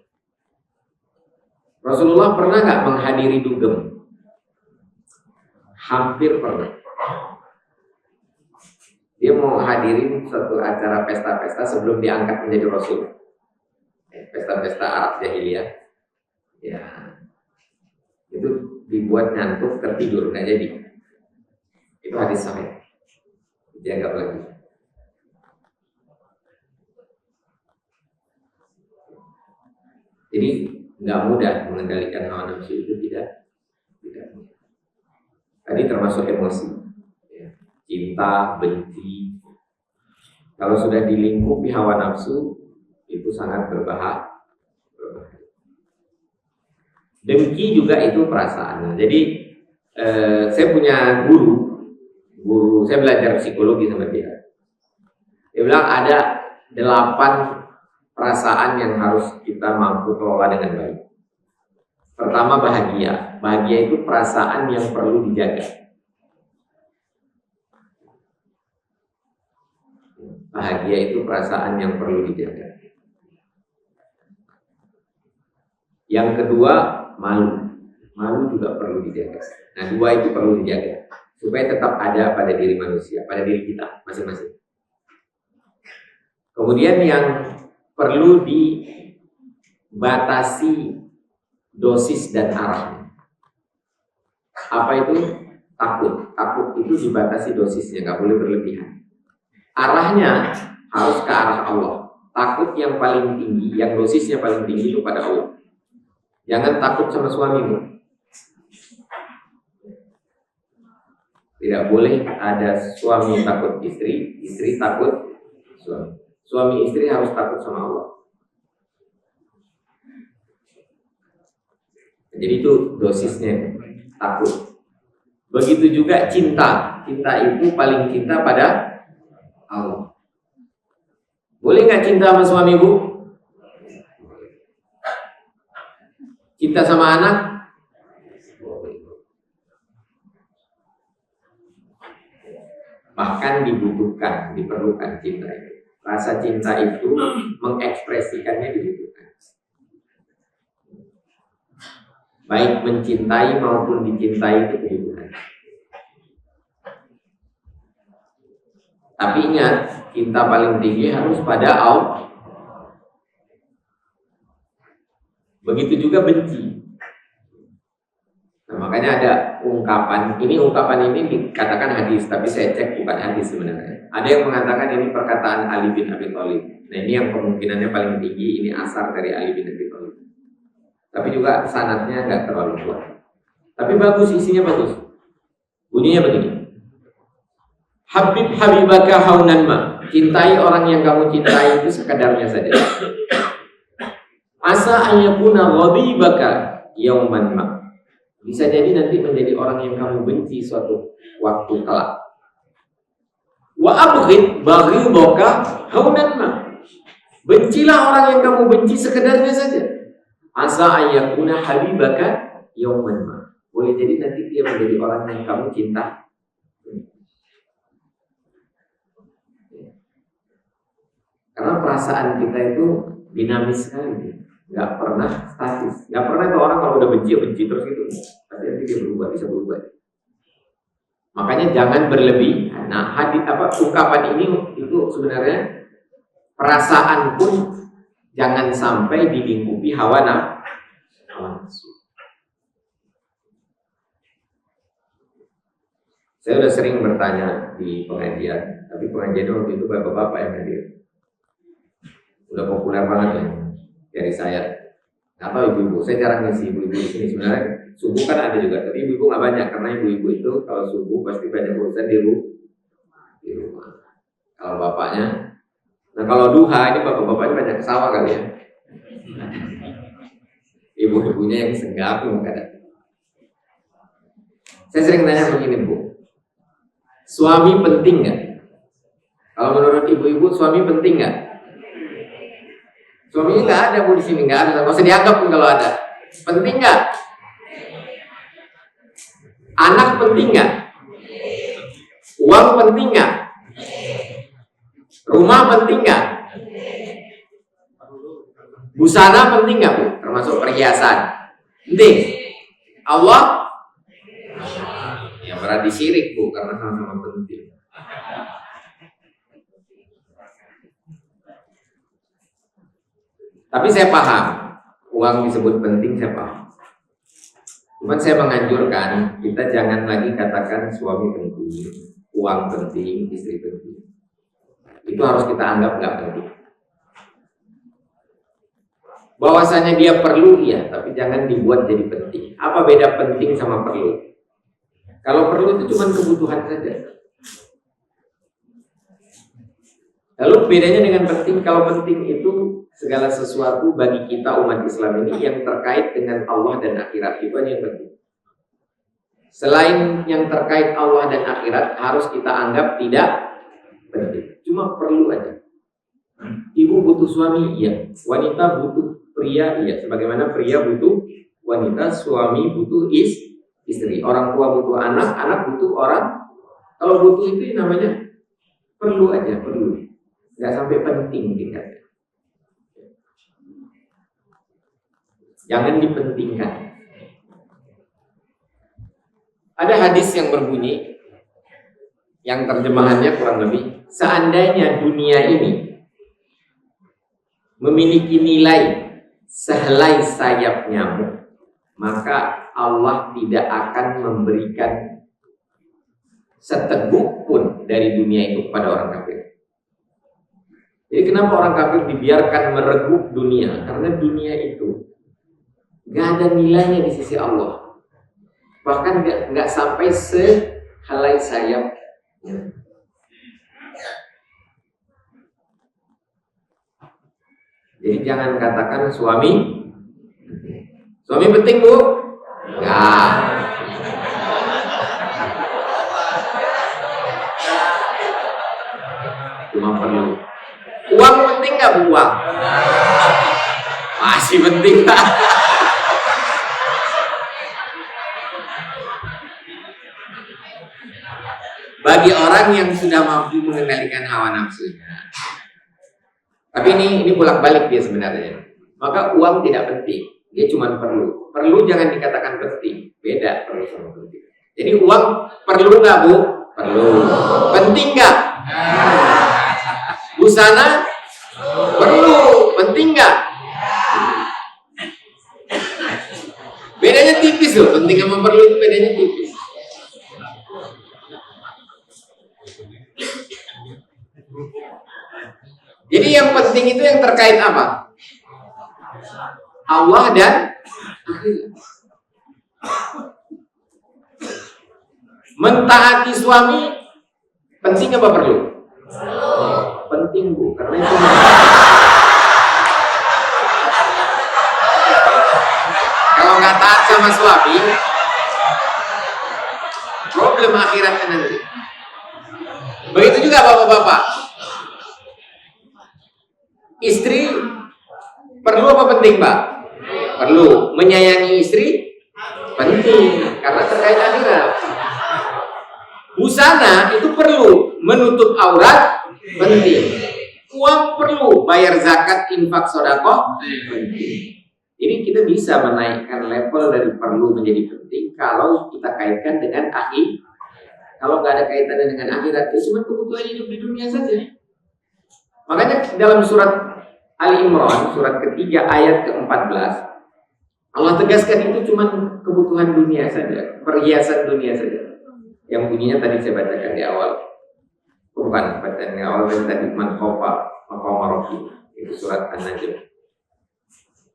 Rasulullah pernah nggak menghadiri dugem? Hampir pernah. Dia mau hadirin suatu acara pesta-pesta sebelum diangkat menjadi Rasul. Pesta-pesta Arab jahiliyah. Ya, itu dibuat ngantuk, tertidur, nggak jadi. Itu hadis sahih. Dijaga lagi. Jadi nggak mudah mengendalikan hawa nafsu itu, tidak mudah. Tadi termasuk emosi, ya. Cinta, benci. Kalau sudah dilingkupi hawa nafsu, itu sangat berbahaya. Dengki juga itu perasaan. Jadi saya punya guru saya belajar psikologi sama dia. Dia bilang ada 8 perasaan yang harus kita mampu kelola dengan baik. Pertama, bahagia. Bahagia itu perasaan yang perlu dijaga. Bahagia itu perasaan yang perlu dijaga. Yang kedua, malu. Malu juga perlu dijaga. Nah, 2 itu perlu dijaga supaya tetap ada pada diri manusia, pada diri kita masing-masing. Kemudian yang perlu dibatasi dosis dan arahnya. Apa itu takut? Takut itu dibatasi dosisnya, nggak boleh berlebihan. Arahnya harus ke arah Allah. Takut yang paling tinggi, yang dosisnya paling tinggi itu pada Allah. Jangan takut sama suamimu. Tidak boleh ada suami takut istri, istri takut suami. Suami istri harus takut sama Allah. Jadi itu dosisnya, takut. Begitu juga cinta. Cinta itu paling cinta pada Allah. Boleh nggak cinta sama suami, Bu? Cinta sama anak? Bahkan dibutuhkan, diperlukan cinta itu. Rasa cinta itu mengekspresikannya dibutuhkan. Baik mencintai maupun dicintai itu kebutuhan. Tapi ingat, cinta paling tinggi harus pada Allah. Begitu juga benci. Nah, makanya ada ungkapan ini dikatakan hadis, tapi saya cek bukan hadis sebenarnya. Ada yang mengatakan ini perkataan Ali bin Abi Thalib. Nah, ini yang kemungkinannya paling tinggi, ini asar dari Ali bin Abi Thalib. Tapi juga sanadnya nggak terlalu kuat. Tapi bagus, isinya bagus. Bunyinya begini. Habib habibaka haunan ma. Cintai orang yang kamu cintai itu sekadarnya saja. Asa ayyakuna ghadibaka yauman ma. Bisa jadi nanti menjadi orang yang kamu benci suatu waktu kelak. Wa abghid baghidaka haunan ma. Bencilah orang yang kamu benci sekedarnya saja. Asa ayyakuna habibaka yauman ma. Boleh jadi nanti dia menjadi orang yang kamu cinta. Karena perasaan kita itu dinamis sekali, nggak pernah statis. Nggak pernah itu orang kalau udah benci terus gitu. Pasti nanti dia berubah, bisa berubah. Makanya jangan berlebih. Nah, ungkapan ini itu sebenarnya perasaan pun jangan sampai dilingkupi hawa nafsu. Saya udah sering bertanya di pengajian, tapi pengajian waktu itu bapak-bapak yang hadir. Udah populer banget ya dari saya. Atau ibu-ibu, saya jarang ngisi ibu-ibu di sini sebenarnya. Subuh kan ada juga, tapi ibu-ibu nggak banyak karena ibu-ibu itu kalau subuh pasti banyak urusan di rumah. Kalau bapaknya, nah kalau duha ini bapak-bapaknya banyak ke sawah kali ya. Ibu-ibunya yang senggap kadang. Saya sering tanya begini, Bu. Suami penting nggak? Kalau menurut ibu-ibu suami penting nggak? Suaminya nggak ada, Bu, di sini nggak ada. Nggak usah dianggap pun kalau ada. Penting nggak? Anak penting nggak? Uang penting nggak? Rumah penting nggak? Busana penting nggak, Bu? Termasuk perhiasan. Penting. Allah? Ya berarti syirik, Bu, karena sama-sama penting. Tapi saya paham, uang disebut penting, saya paham. Cuman saya menganjurkan, kita jangan lagi katakan suami penting, uang penting, istri penting. Itu harus kita anggap nggak penting. Bahwasanya dia perlu, iya, tapi jangan dibuat jadi penting. Apa beda penting sama perlu? Kalau perlu itu cuma kebutuhan saja. Lalu bedanya dengan penting, kalau penting itu segala sesuatu bagi kita umat Islam ini yang terkait dengan Allah dan akhirat, itu yang penting. Selain yang terkait Allah dan akhirat harus kita anggap tidak penting, cuma perlu aja. Ibu butuh suami, iya. Wanita butuh pria, iya. Sebagaimana pria butuh wanita, suami butuh istri. Orang tua butuh anak, anak butuh orang. Kalau butuh itu namanya perlu aja, perlu. Nggak sampai penting tingkatnya. Jangan dipentingkan. Ada hadis yang berbunyi, yang terjemahannya kurang lebih, seandainya dunia ini memiliki nilai sehelai sayap nyamuk, maka Allah tidak akan memberikan seteguk pun dari dunia itu kepada orang kafir. Jadi kenapa orang kafir dibiarkan mereguk dunia? Karena dunia itu gak ada nilainya di sisi Allah. Bahkan gak sampai sehelai sayap. Jadi jangan katakan suami penting, Bu. Enggak. Cuma perlu. Uang penting nggak, Bu? Uang masih penting, Pak. Bagi orang yang sudah mampu mengendalikan hawa nafsunya. Tapi ini bolak-balik dia sebenarnya. Maka uang tidak penting, dia cuma perlu. Perlu jangan dikatakan penting, beda perlu sama penting. Jadi uang perlu nggak, Bu? Perlu. Penting nggak? Busana perlu. Penting nggak? Bedanya tipis loh, penting sama perlu itu bedanya tipis. Jadi yang penting itu yang terkait apa? Allah dan akhirat. Mentaati suami penting apa perlu? Penting, Bu, karena itu kalau nggak taat sama suami, problem akhiratnya nanti. Begitu juga bapak-bapak. Istri perlu apa penting, Pak? Perlu. Menyayangi istri penting karena terkait akhirat. Busana itu perlu. Menutup aurat penting. Uang perlu. Bayar zakat, infak, sedekah penting. Jadi kita bisa menaikkan level dari perlu menjadi penting kalau kita kaitkan dengan akhirat. Kalau nggak ada kaitannya dengan akhirat, itu cuma kebutuhan hidup di dunia saja. Makanya dalam surat Ali Imran, surat ketiga ayat ke-14, Allah tegaskan itu cuma kebutuhan dunia saja, perhiasan dunia saja. Yang bunyinya tadi saya bacakan di awal. Bukan, bacaan di awal tadi man khofa maqama rabbih. Itu surat An-Najm.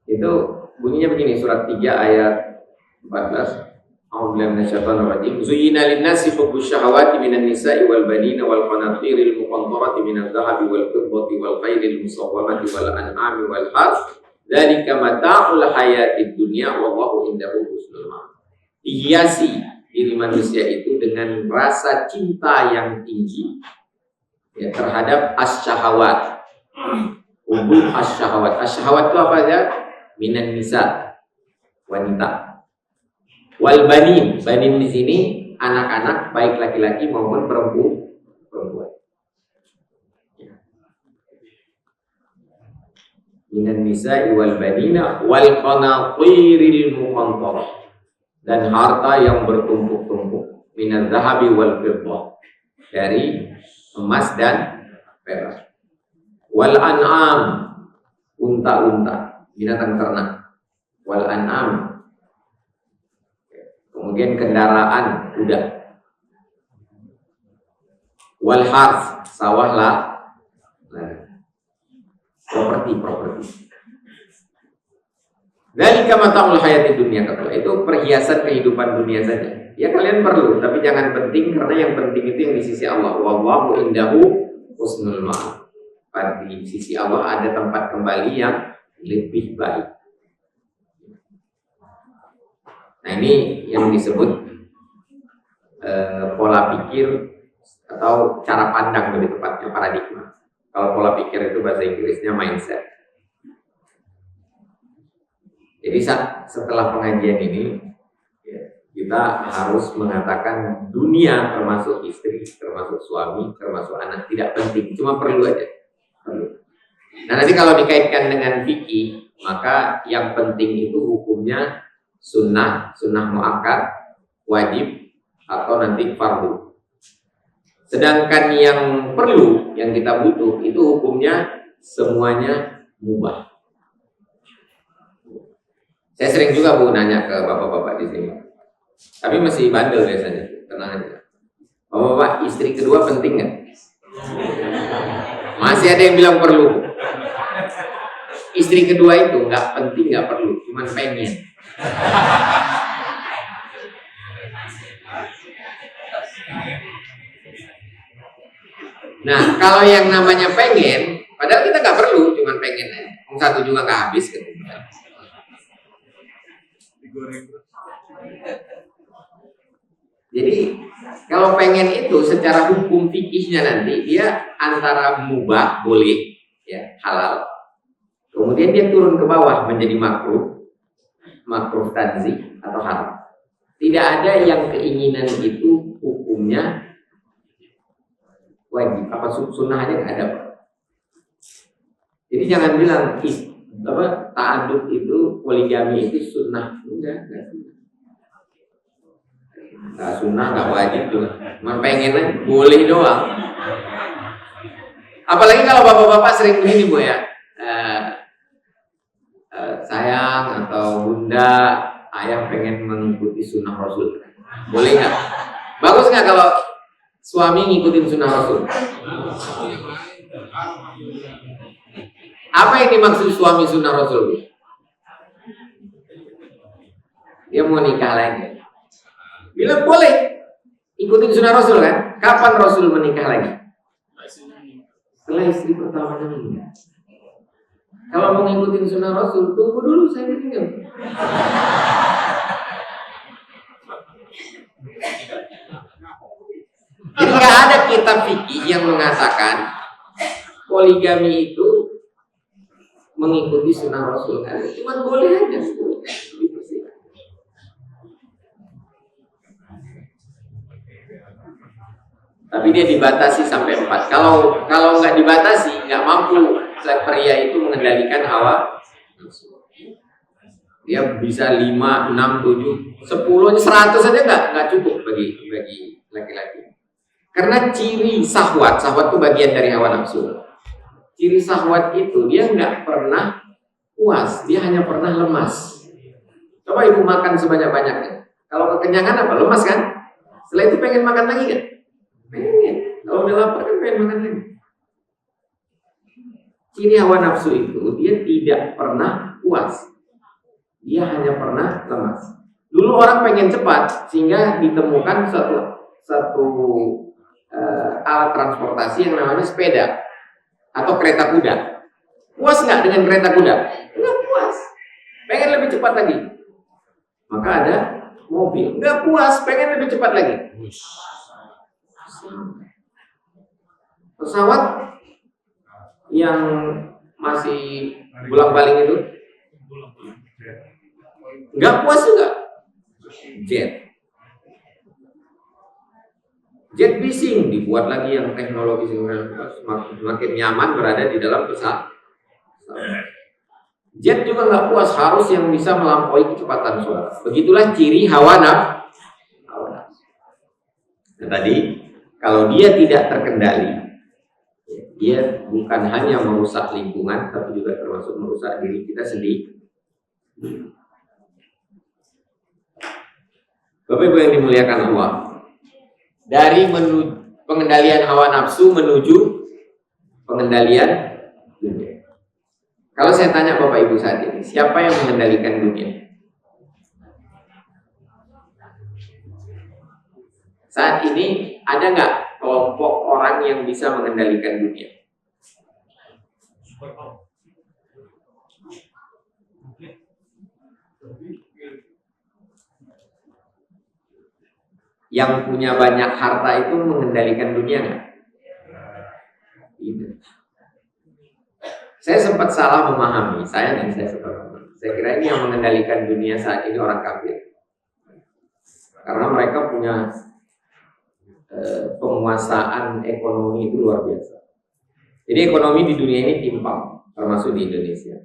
Itu bunyinya begini, surat 3 ayat 14. A'udzubillahi minasyaitonir rajim. Zuyyina lin-nasi hubbus syahawati minan nisa'i wal banina wal qanatiril muqantarati minadh dhahabi wal fiddati wal khaylil musawwamati wal an'ami wal harth. Dzalika mata'ul hayatid dunya wallahu indahu husnul ma'ab. Dihiasi diri manusia itu dengan rasa cinta yang tinggi ya, terhadap as-syahawat. Hubbu as-syahawat. As-syahawat itu apa aja? Minan nisa, wanita. Wal banin, banin di sini anak-anak baik laki-laki maupun perempuan. Minan nisa'i wal banina wal qanatiril muqantarah, dan harta yang bertumpuk-tumpuk, minaz zahabi wal fiddah, dari emas dan perak. Wal an'am, unta-unta, binatang ternak. Wal an'am, kemudian kendaraan kuda. Wal harth, sawah lah. Properti. Dzalika mata'ul hayatid dunya, kata itu perhiasan kehidupan dunia saja. Ya kalian perlu, tapi jangan penting, karena yang penting itu yang di sisi Allah. Wallahu indahu husnul ma'ab. Di sisi Allah ada tempat kembali yang lebih baik. Nah ini yang disebut pola pikir atau cara pandang, lebih tepatnya paradigma. Kalau pola pikir itu bahasa Inggrisnya mindset. Jadi setelah pengajian ini ya, kita harus mengatakan dunia termasuk istri, termasuk suami, termasuk anak tidak penting, cuma perlu aja. Perlu. Nah nanti kalau dikaitkan dengan fikih, maka yang penting itu hukumnya sunnah muakkad, wajib, atau nanti fardu. Sedangkan yang perlu, yang kita butuh, itu hukumnya semuanya mubah. Saya sering juga Bu nanya ke bapak-bapak di sini. Tapi masih bandel biasanya, tenang aja. Bapak-bapak, istri kedua penting nggak? Masih ada yang bilang perlu. Istri kedua itu nggak penting, nggak perlu, cuman pengen. Nah, kalau yang namanya pengen, padahal kita nggak perlu, cuman pengen aja. Satu juga nggak habis gitu. Jadi kalau pengen itu secara hukum fikihnya nanti dia antara mubah boleh, ya halal. Kemudian dia turun ke bawah menjadi makruh tanzih atau haram. Tidak ada yang keinginan itu hukumnya wajib, apa sunnahnya nggak ada. Jadi jangan bilang ta'adud itu, poligami itu sunnah, enggak sunnah. Nggak sunnah, nggak wajib juga. Cuma pengen aja, boleh doang. Apalagi kalau bapak-bapak sering begini Bu ya, sayang atau bunda, ayah pengen mengikuti sunnah Rasul. Boleh nggak? Bagus nggak kalau suami ngikutin sunnah Rasul? Apa yang dimaksud suami sunnah Rasul? Dia mau nikah lagi. Bilang boleh ikutin sunnah Rasul kan? Kapan Rasul menikah lagi? Setelah istri pertamanya meninggal. Kalau mau ngikutin sunnah Rasul, tunggu dulu saya meninggal. Jadi nggak ada kitab fikih yang mengatakan poligami itu mengikuti sunnah Rasul. Cuma boleh aja. Tapi dia dibatasi sampai 4. Kalau nggak dibatasi, nggak mampu pria itu mengendalikan hawa. Dia bisa 5, 6, 7, 10, 100 saja nggak cukup bagi laki-laki. Karena ciri syahwat itu bagian dari hawa nafsu. Ciri syahwat itu dia nggak pernah puas, dia hanya pernah lemas. Coba ibu makan sebanyak-banyaknya. Kalau kekenyangan apa? Lemas kan? Setelah itu pengen makan lagi kan? Pengen. Kalau udah lapar kan pengen makan lagi. Ciri hawa nafsu itu dia tidak pernah puas. Dia hanya pernah lemas. Dulu orang pengen cepat sehingga ditemukan satu alat transportasi yang namanya sepeda atau kereta kuda. Puas nggak dengan kereta kuda? Nggak puas. Pengen lebih cepat lagi. Maka ada mobil. Nggak puas. Pengen lebih cepat lagi. Pesawat yang masih bolak-balik itu nggak puas juga. Jet bising dibuat lagi yang teknologi semakin nyaman berada di dalam pesawat. Jet juga nggak puas, harus yang bisa melampaui kecepatan suara. Begitulah ciri hawa nafsu. Nah, tadi kalau dia tidak terkendali, dia bukan hanya merusak lingkungan, tapi juga termasuk merusak diri kita sendiri. Bapak Ibu yang dimuliakan Allah, dari pengendalian hawa nafsu menuju pengendalian dunia. Kalau saya tanya Bapak Ibu saat ini, siapa yang mengendalikan dunia? Saat ini ada nggak kelompok orang yang bisa mengendalikan dunia? Yang punya banyak harta itu mengendalikan dunia nggak? Tidak. Saya sempat salah memahami. Saya kira ini yang mengendalikan dunia saat ini orang kafir, karena mereka punya penguasaan ekonomi itu luar biasa. Jadi ekonomi di dunia ini timpang, termasuk di Indonesia.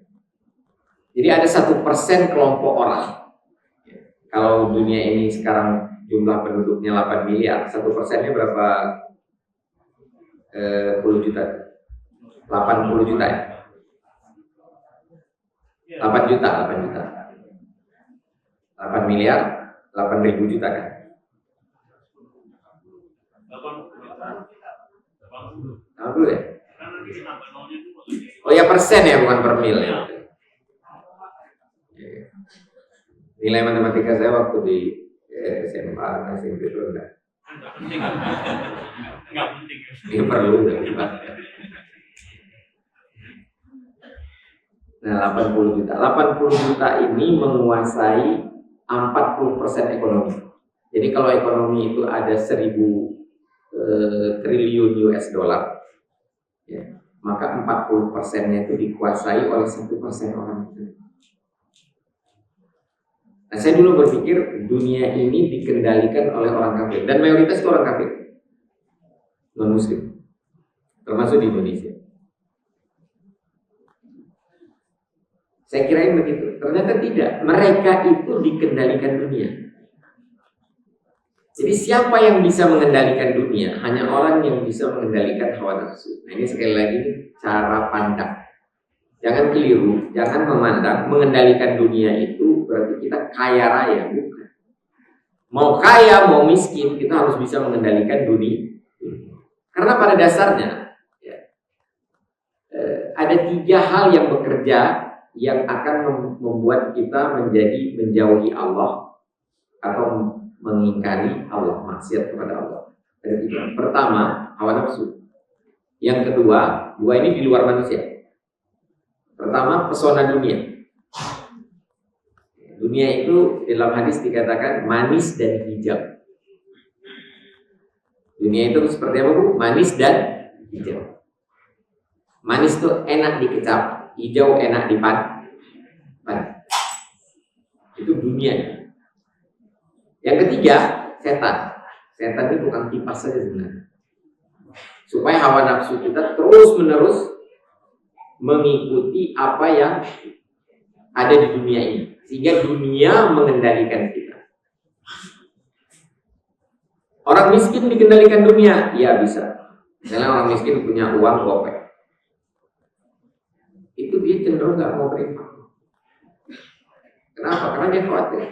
Jadi ada 1% kelompok orang. Kalau dunia ini sekarang jumlah penduduknya 8 miliar, 1%-nya berapa? 10 juta. 80 juta ya? 8 juta. 8 miliar, 8.000 juta kan? 80 ya? Oh ya persen ya, bukan per mil ya. Nilai matematika saya waktu di SMA, SMP itu enggak. Ini perlu enggak? Nah, 80 juta. 80 juta ini menguasai 40% ekonomi. Jadi kalau ekonomi itu ada 1.000 triliun US dollar, ya, maka 40%-nya itu dikuasai oleh 1% orang itu. Nah, saya dulu berpikir dunia ini dikendalikan oleh orang kafir, dan mayoritas itu orang kafir, non-muslim, termasuk di Indonesia. Saya kirain begitu, ternyata tidak. Mereka itu dikendalikan dunia. Jadi siapa yang bisa mengendalikan dunia? Hanya orang yang bisa mengendalikan hawa nafsu. Nah, ini sekali lagi cara pandang. Jangan keliru, jangan memandang mengendalikan dunia itu berarti kita kaya raya, bukan. Mau kaya, mau miskin, kita harus bisa mengendalikan dunia. Karena pada dasarnya ya, ada 3 hal yang bekerja yang akan membuat kita menjauhi Allah atau mengingkari Allah, maksiat kepada Allah. Ada 3. Pertama, hawa nafsu. Yang kedua, 2 ini di luar manusia. Pertama, pesona dunia. Dunia itu dalam hadis dikatakan manis dan hijau. Dunia itu seperti apa, Bu? Manis dan hijau. Manis itu enak dikecap, hijau enak dipan. Itu dunia. Yang ketiga, setan. Setan itu bukan kipas saja sebenarnya. Supaya hawa nafsu kita terus-menerus mengikuti apa yang ada di dunia ini, sehingga dunia mengendalikan kita. Orang miskin dikendalikan dunia, ya bisa. Misalnya orang miskin punya uang gopek, itu dia cenderung nggak mau berinfak. Kenapa? Karena dia khawatir,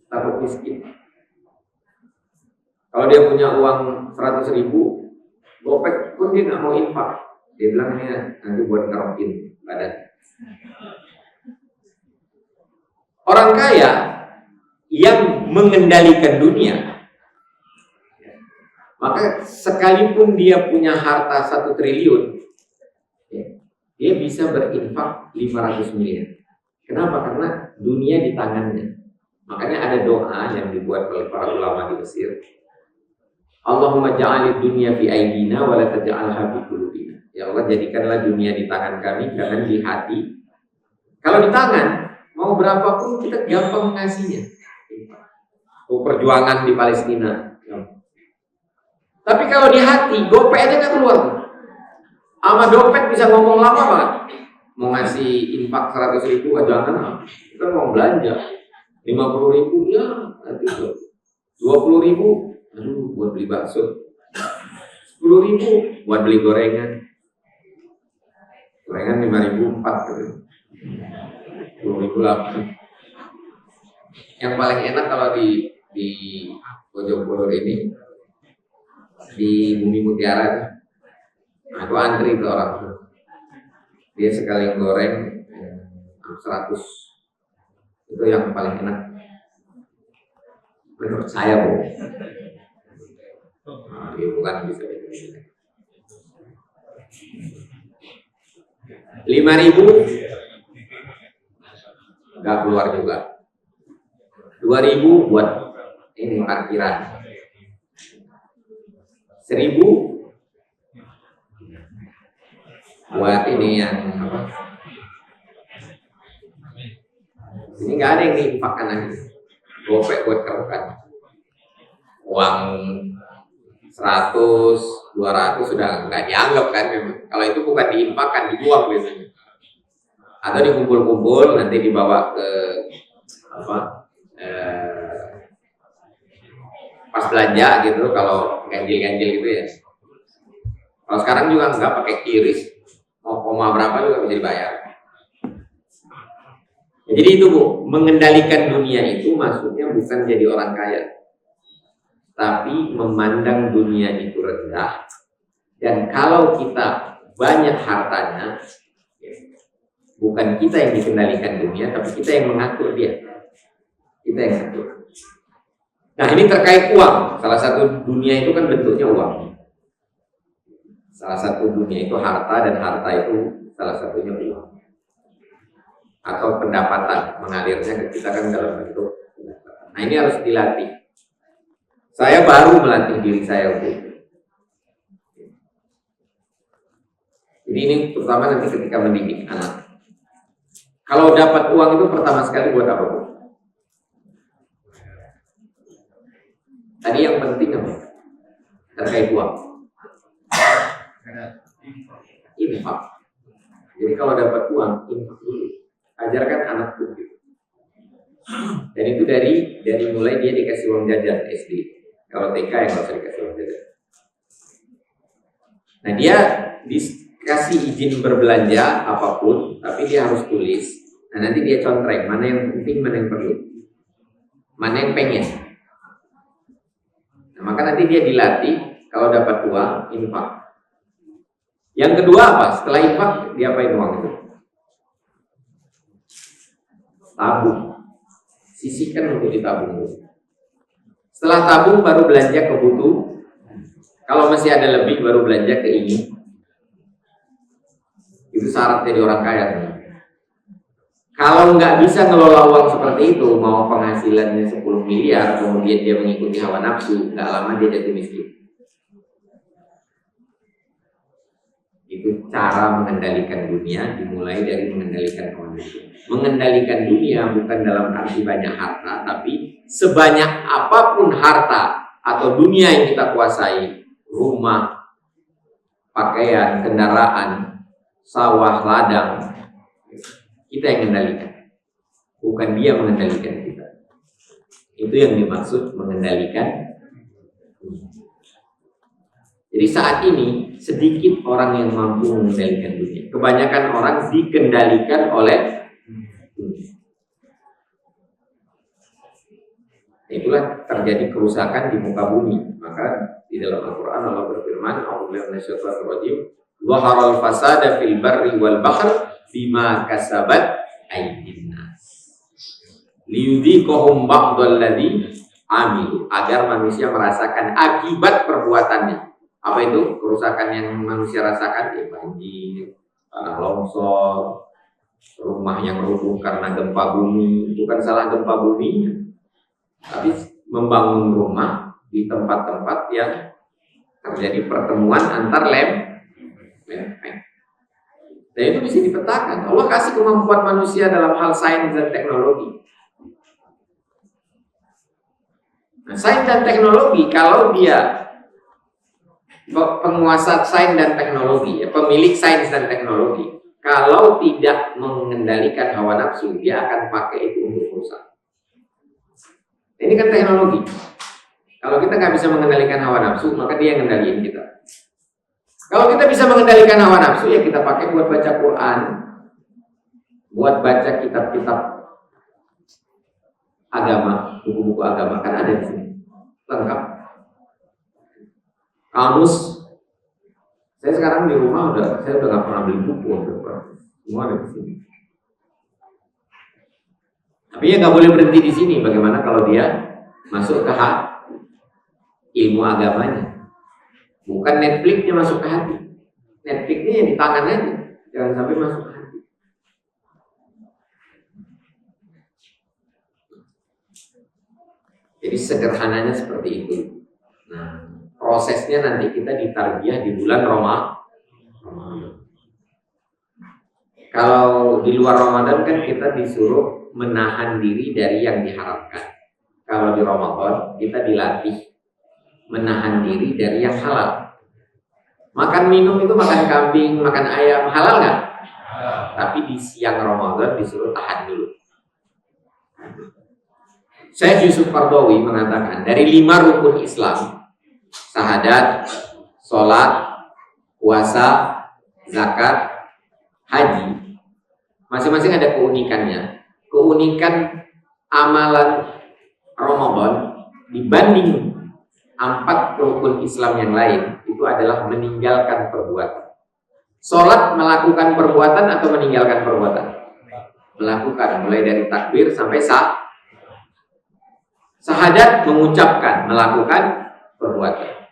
takut miskin. Kalau dia punya uang 100.000 gopek pun dia nggak mau infak. Dia bilang ini nanti buat ngerokin badan. Orang kaya yang mengendalikan dunia, maka sekalipun dia punya harta 1 triliun, dia bisa berinfak 500 miliar. Kenapa? Karena dunia di tangannya. Makanya ada doa yang dibuat oleh para ulama di Mesir. Allahumma ja'alid dunya fi aidina wa la taj'alha fi qulubina. Ya Allah, jadikanlah dunia di tangan kami, jangan di hati. Kalau di tangan, mau berapapun kita gampang ngasihnya. Perjuangan di Palestina. Tapi kalau di hati, gopek aja nggak keluar. Sama dompet bisa ngomong lama banget. Mau ngasih infak 100.000 jangan. Kita mau belanja 50.000 ya nanti 20.000. Aduh, buat beli bakso. 10.000 buat beli gorengan. Gorengan 5.000 4 gitu. 10.000 8. Yang paling enak kalau di Bojonegoro ini di Bumi Mutiara. Nah, itu antri ke orang tuh. Dia sekali goreng 100. Itu yang paling enak menurut saya, Bu. Nah, dia bukan bisa 5.000 nggak keluar juga. 2.000 buat ini parkiran. 1.000 buat ini yang apa? Ini nggak ada yang diinfakkan lagi. Gopek buat kerukan. Uang 100, 200 sudah nggak dianggap kan memang. Kalau itu bukan diinfakkan, dibuang biasanya. Atau dikumpul-kumpul nanti dibawa ke apa? Pas belanja gitu, kalau ganjil-ganjil gitu ya. Kalau sekarang juga nggak pakai kiris, mau koma berapa juga bisa dibayar. Jadi itu Bu, mengendalikan dunia itu maksudnya bukan jadi orang kaya, tapi memandang dunia itu rendah. Dan kalau kita banyak hartanya, bukan kita yang dikendalikan dunia, tapi kita yang mengatur dia. Kita yang mengatur. Nah ini terkait uang. Salah satu dunia itu kan bentuknya uang. Salah satu dunia itu harta, dan harta itu salah satunya uang. Atau pendapatan, mengalirnya ke kita kan dalam bentuk pendapatan. Nah ini harus dilatih. Saya baru melatih diri saya untuk itu. Jadi ini terutama nanti ketika mendidik anak. Kalau dapat uang itu pertama sekali buat apa Bu? Tadi yang penting apa? Terkait uang. Infak. Jadi kalau dapat uang, infak dulu. Ajarkan anak begitu. Dan itu dari mulai dia dikasih uang jajan SD. Kalau TK yang nggak usah dikasih uang jajan. Nah dia dikasih izin berbelanja apapun, tapi dia harus tulis. Nah nanti dia contreng mana yang penting, mana yang perlu, mana yang pengen. Nah, maka nanti dia dilatih kalau dapat uang infak. Yang kedua apa? Setelah infak diapain uang itu? Tabung. Sisihkan untuk ditabung. Setelah tabung baru belanja ke butuh. Kalau masih ada lebih baru belanja ke ini. Itu syarat jadi orang kaya. Kalau nggak bisa ngelola uang seperti itu, mau penghasilannya 10 miliar, kemudian dia mengikuti hawa nafsu, nggak lama dia jadi miskin. Itu cara mengendalikan dunia, dimulai dari mengendalikan hawa nafsu. Mengendalikan dunia bukan dalam arti banyak harta, tapi sebanyak apapun harta atau dunia yang kita kuasai, rumah, pakaian, kendaraan, sawah, ladang, kita yang mengendalikan, bukan dia mengendalikan kita. Itu yang dimaksud mengendalikan. Jadi saat ini sedikit orang yang mampu mengendalikan dunia. Kebanyakan orang dikendalikan oleh dunia. Itulah terjadi kerusakan di muka bumi. Maka di dalam Al-Quran Allah berfirman, "A'udzubillahi minasyaitonir rajim. Dhaharal fasada fil barri wal bahr bima kasabat aydin nas. Liyudhiqahum ba'dal ladzi amilu." Agar manusia merasakan akibat perbuatannya. Apa itu kerusakan yang manusia rasakan? Ya, banjir, tanah longsor, rumah yang rubuh karena gempa bumi. Bukan salah gempa bumi, tapi membangun rumah di tempat-tempat yang terjadi pertemuan antar lempeng. Dan itu bisa dipetakan. Allah kasih kemampuan manusia dalam hal sains dan teknologi. Nah, sains dan teknologi, kalau dia penguasa sains dan teknologi, ya, pemilik sains dan teknologi, kalau tidak mengendalikan hawa nafsu, dia akan pakai itu untuk merusak. Ini kan teknologi. Kalau kita nggak bisa mengendalikan hawa nafsu, maka dia yang ngendaliin kita. Kalau kita bisa mengendalikan hawa nafsu, ya kita pakai buat baca Quran, buat baca kitab-kitab agama, buku-buku agama, kan ada di sini, lengkap. Kamus, saya sekarang di rumah saya udah nggak pernah beli buku untuk semua ada di sini. Tapi ya nggak boleh berhenti di sini. Bagaimana kalau dia masuk ke ilmu agamanya? Bukan Netflixnya masuk ke hati. Netflixnya yang di tangan aja, jangan sampai masuk ke hati. Jadi sederhananya seperti itu. Nah, prosesnya nanti kita ditarbiyah di bulan Ramadan. Kalau di luar Ramadan kan kita disuruh menahan diri dari yang diharamkan. Kalau di Ramadan kita dilatih menahan diri dari yang halal. Makan minum itu, makan kambing, makan ayam, halal nggak? Tapi di siang Ramadan disuruh tahan dulu. Syekh Yusuf Qaradawi mengatakan dari 5 rukun Islam, syahadat, sholat, puasa, zakat, haji, masing-masing ada keunikannya. keunikan amalan Ramadan dibanding 4 rukun Islam yang lain itu adalah meninggalkan perbuatan. Sholat melakukan perbuatan atau meninggalkan perbuatan? Melakukan, mulai dari takbir sampai syahadat, mengucapkan, melakukan perbuatan.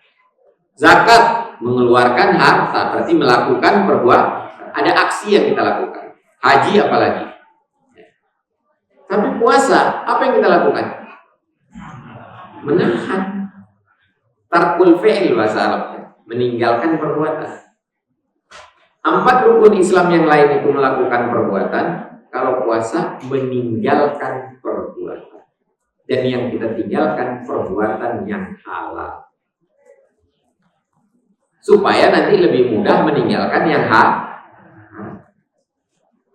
Zakat, mengeluarkan harta, berarti melakukan perbuatan. Ada aksi yang kita lakukan. Haji apalagi. Tapi puasa, apa yang kita lakukan? Menahan. Tarkul fi'il bahasa Arabnya, meninggalkan perbuatan. 4 rukun Islam yang lain itu melakukan perbuatan. Kalau puasa, meninggalkan perbuatan. Dan yang kita tinggalkan perbuatan yang halal. Supaya nanti lebih mudah meninggalkan yang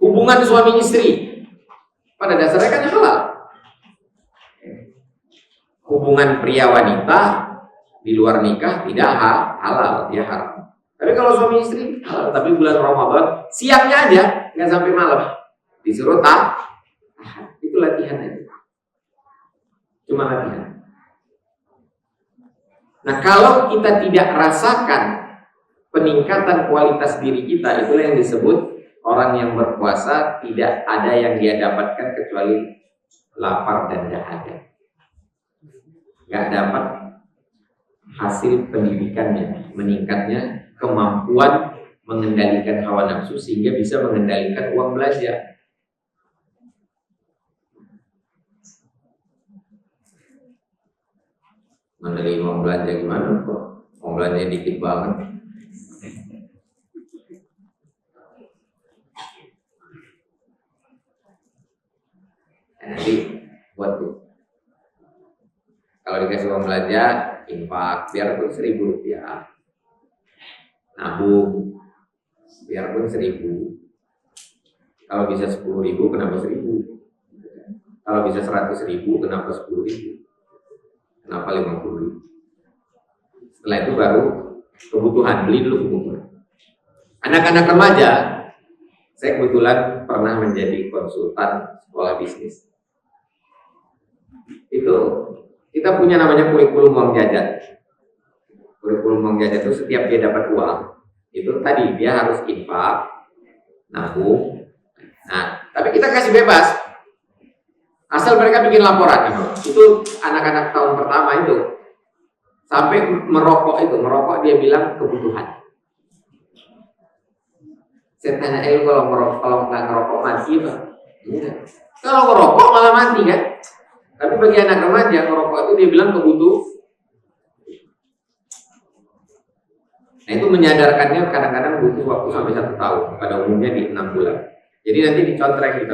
hubungan suami istri pada dasarnya kan halal. Hubungan pria wanita di luar nikah tidak halal, dia haram. Tapi kalau suami istri halal, tapi bulan Ramadan siangnya aja, nggak sampai malam, disuruh itu latihan aja, cuma latihan. Nah, kalau kita tidak rasakan peningkatan kualitas diri kita, itulah yang disebut orang yang berpuasa tidak ada yang dia dapatkan kecuali lapar dan dahaga. Gak dapat hasil pendidikannya, meningkatnya kemampuan mengendalikan hawa nafsu sehingga bisa mengendalikan uang belanja. Mengendalikan uang belanja gimana kok? Uang belanja dikit banget. Nanti buat tuh. Kalau dikasih uang belanja, infak, biarpun Rp1.000, nabung, biarpun 1.000. Kalau bisa 10.000, kenapa 1.000? Kalau bisa 100.000, kenapa 10.000? Kenapa 50.000? Setelah itu baru kebutuhan, beli dulu kebutuhan. Anak-anak remaja, saya kebetulan pernah menjadi konsultan sekolah bisnis. Itu kita punya namanya kurikulum uang jajan. Kurikulum uang jajan itu setiap dia dapat uang, itu tadi dia harus infak, nabung. Nah, tapi kita kasih bebas, asal mereka bikin laporan. Itu anak-anak tahun pertama itu sampai merokok dia bilang kebutuhan. Saya tanya, kalau nggak ngerokok mati Pak? Iya. Kalau ngerokok malah mati kan? Tapi bagi anak remaja ngerokok itu dia bilang kebutuhan. Nah, itu menyadarkannya kadang-kadang butuh waktu sampai 1 tahun, pada umumnya di 6 bulan. Jadi nanti dicontrek.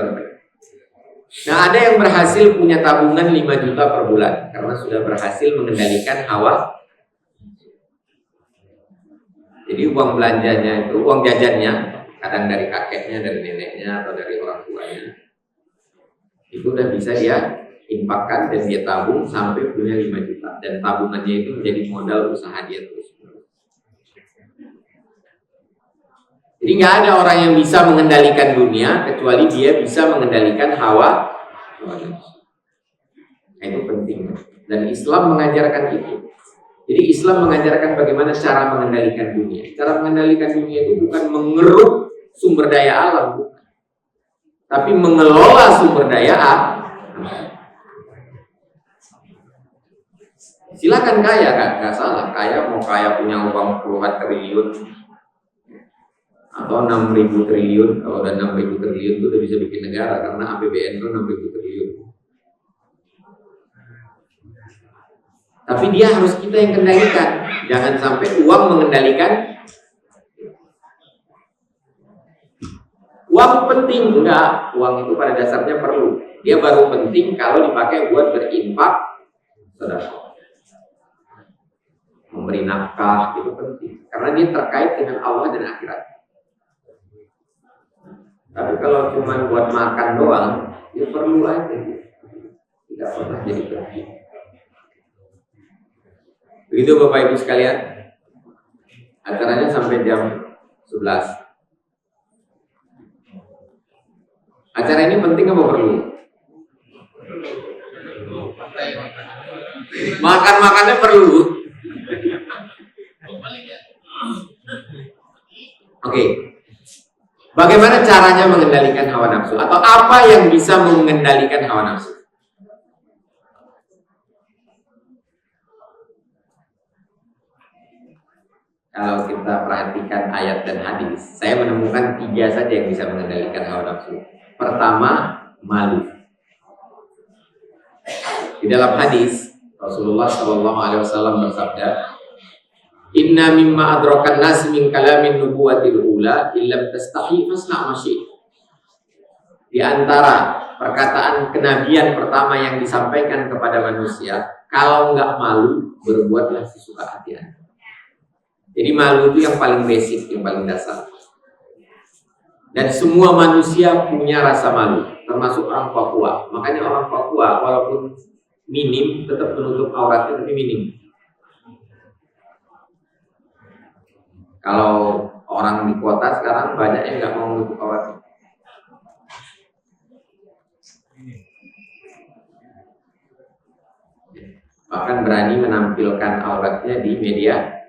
Nah, ada yang berhasil punya tabungan 5 juta per bulan karena sudah berhasil mengendalikan hawa. Jadi uang belanjanya itu, uang jajannya, kadang dari kakeknya, dari neneknya, atau dari orang tuanya, itu udah bisa dia infakkan dan dia tabung sampai punya 5 juta. Dan tabungannya itu menjadi modal usaha dia terus. Jadi nggak ada orang yang bisa mengendalikan dunia kecuali dia bisa mengendalikan hawa. Nah, itu penting. Dan Islam mengajarkan itu. Jadi Islam mengajarkan bagaimana cara mengendalikan dunia. Cara mengendalikan dunia itu bukan mengeruk sumber daya alam, bukan. Tapi mengelola sumber daya alam. Silakan kaya kan, nggak salah. Kaya mau kaya punya uang puluhan triliun atau 6.000 triliun. Kalau udah 6.000 triliun itu udah bisa bikin negara karena APBN itu 6.000 triliun. Tapi dia harus kita yang kendalikan. Jangan sampai uang mengendalikan. Uang penting, enggak. Uang itu pada dasarnya perlu. Dia baru penting kalau dipakai buat berinfak, sedekah, memberi nafkah, itu penting. Karena dia terkait dengan Allah dan akhirat. Tapi kalau cuma buat makan doang, ya perlu aja. Tidak pernah jadi penting. Begitu Bapak Ibu sekalian. Acaranya sampai jam 11. Acara ini penting apa perlu? Makan-makannya perlu. Oke. Bagaimana caranya mengendalikan hawa nafsu? Atau apa yang bisa mengendalikan hawa nafsu? Kalau kita perhatikan ayat dan hadis, saya menemukan 3 saja yang bisa mengendalikan hawa nafsu. Pertama, malu. Di dalam hadis, Rasulullah SAW bersabda, "Inna mimma adrakan nas min kalamin nubuwatil ula illam tastahi fasna' ma syi'ta." Di antara perkataan kenabian pertama yang disampaikan kepada manusia, kalau nggak malu, berbuatlah sesuka hati Anda. Jadi malu itu yang paling basic, yang paling dasar. Dan semua manusia punya rasa malu, termasuk orang Papua. Makanya orang Papua walaupun minim tetap menutup auratnya, tapi minim. Kalau orang di kota sekarang banyak yang nggak mau menutup auratnya. Bahkan berani menampilkan auratnya di media.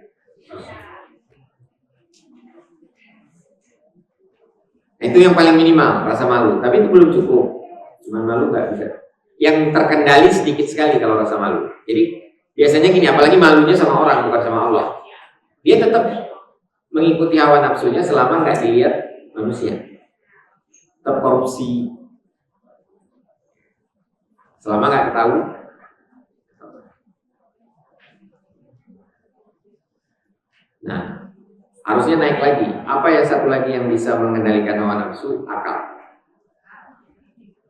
Itu yang paling minimal, rasa malu. Tapi itu belum cukup. Cuma malu nggak bisa. Yang terkendali sedikit sekali kalau rasa malu. Jadi biasanya gini, apalagi malunya sama orang bukan sama Allah. Dia tetap mengikuti hawa nafsunya selama nggak dilihat manusia. Tetap korupsi. Selama nggak tahu. Nah, harusnya naik lagi. Apa yang satu lagi yang bisa mengendalikan hawa nafsu? Akal.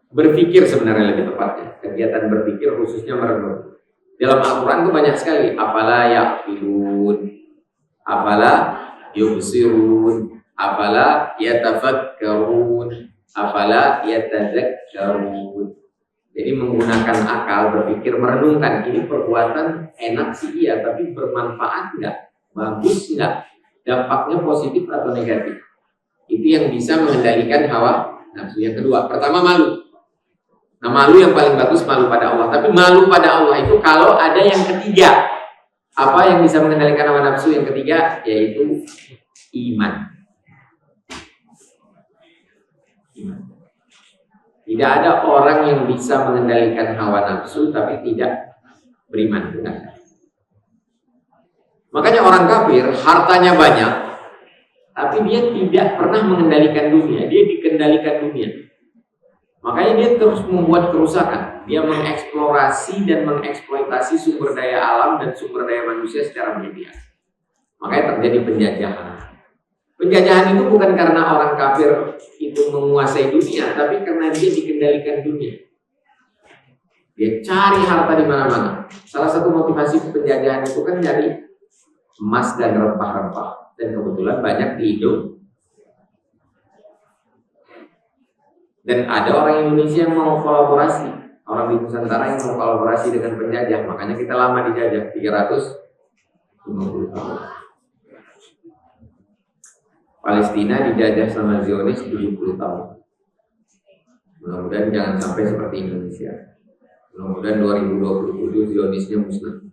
Berpikir sebenarnya lebih tepatnya. Kegiatan berpikir khususnya merenung. Dalam Al-Quran itu banyak sekali. Afala ya'qilun, afala yubsirun, afala yatafakkarun, afala yatadzakkarun. Jadi menggunakan akal, berpikir, merenungkan. Ini perbuatan enak sih iya, tapi bermanfaat enggak? Bagus enggak? Dampaknya positif atau negatif? Itu yang bisa mengendalikan hawa nafsu. Yang kedua, pertama malu. Nah, malu yang paling bagus malu pada Allah. Tapi malu pada Allah itu kalau ada yang ketiga. Apa yang bisa mengendalikan hawa nafsu yang ketiga? Yaitu iman. Tidak ada orang yang bisa mengendalikan hawa nafsu tapi tidak beriman. Benar. Makanya orang kafir hartanya banyak, tapi dia tidak pernah mengendalikan dunia. Dia dikendalikan dunia. Makanya dia terus membuat kerusakan. Dia mengeksplorasi dan mengeksploitasi sumber daya alam dan sumber daya manusia secara berlebihan. Makanya terjadi penjajahan. Penjajahan itu bukan karena orang kafir itu menguasai dunia, tapi karena dia dikendalikan dunia. Dia cari harta di mana-mana. Salah satu motivasi penjajahan itu kan dari emas dan rempah-rempah, dan kebetulan banyak di Indo. Dan ada orang Indonesia yang mau kolaborasi, orang di Nusantara yang mau kolaborasi dengan penjajah. Makanya kita lama dijajah 350 tahun. Palestina dijajah sama Zionis 70 tahun. Mudah-mudahan jangan sampai seperti Indonesia. Mudah-mudahan 2027 Zionisnya musnah.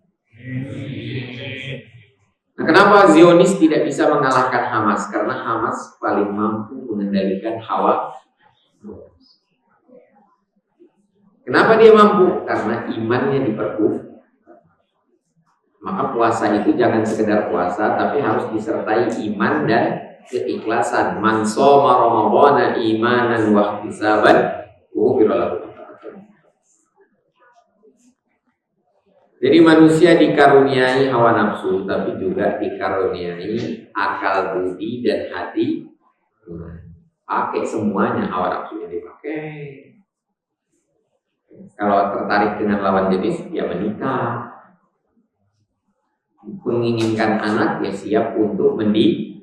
Nah, kenapa Zionis tidak bisa mengalahkan Hamas? Karena Hamas paling mampu mengendalikan hawa. Kenapa dia mampu? Karena imannya diperkuat. Maka puasa itu jangan sekedar puasa, tapi harus disertai iman dan keikhlasan. Man shoma ramadhana imanan wa ihtisaban ghufira lahu. Jadi manusia dikaruniai hawa nafsu, tapi juga dikaruniai akal budi dan hati. Pakai semuanya, hawa nafsunya dipakai. Kalau tertarik dengan lawan jenis, ya menikah. Menginginkan anak, ya siap untuk mendidik.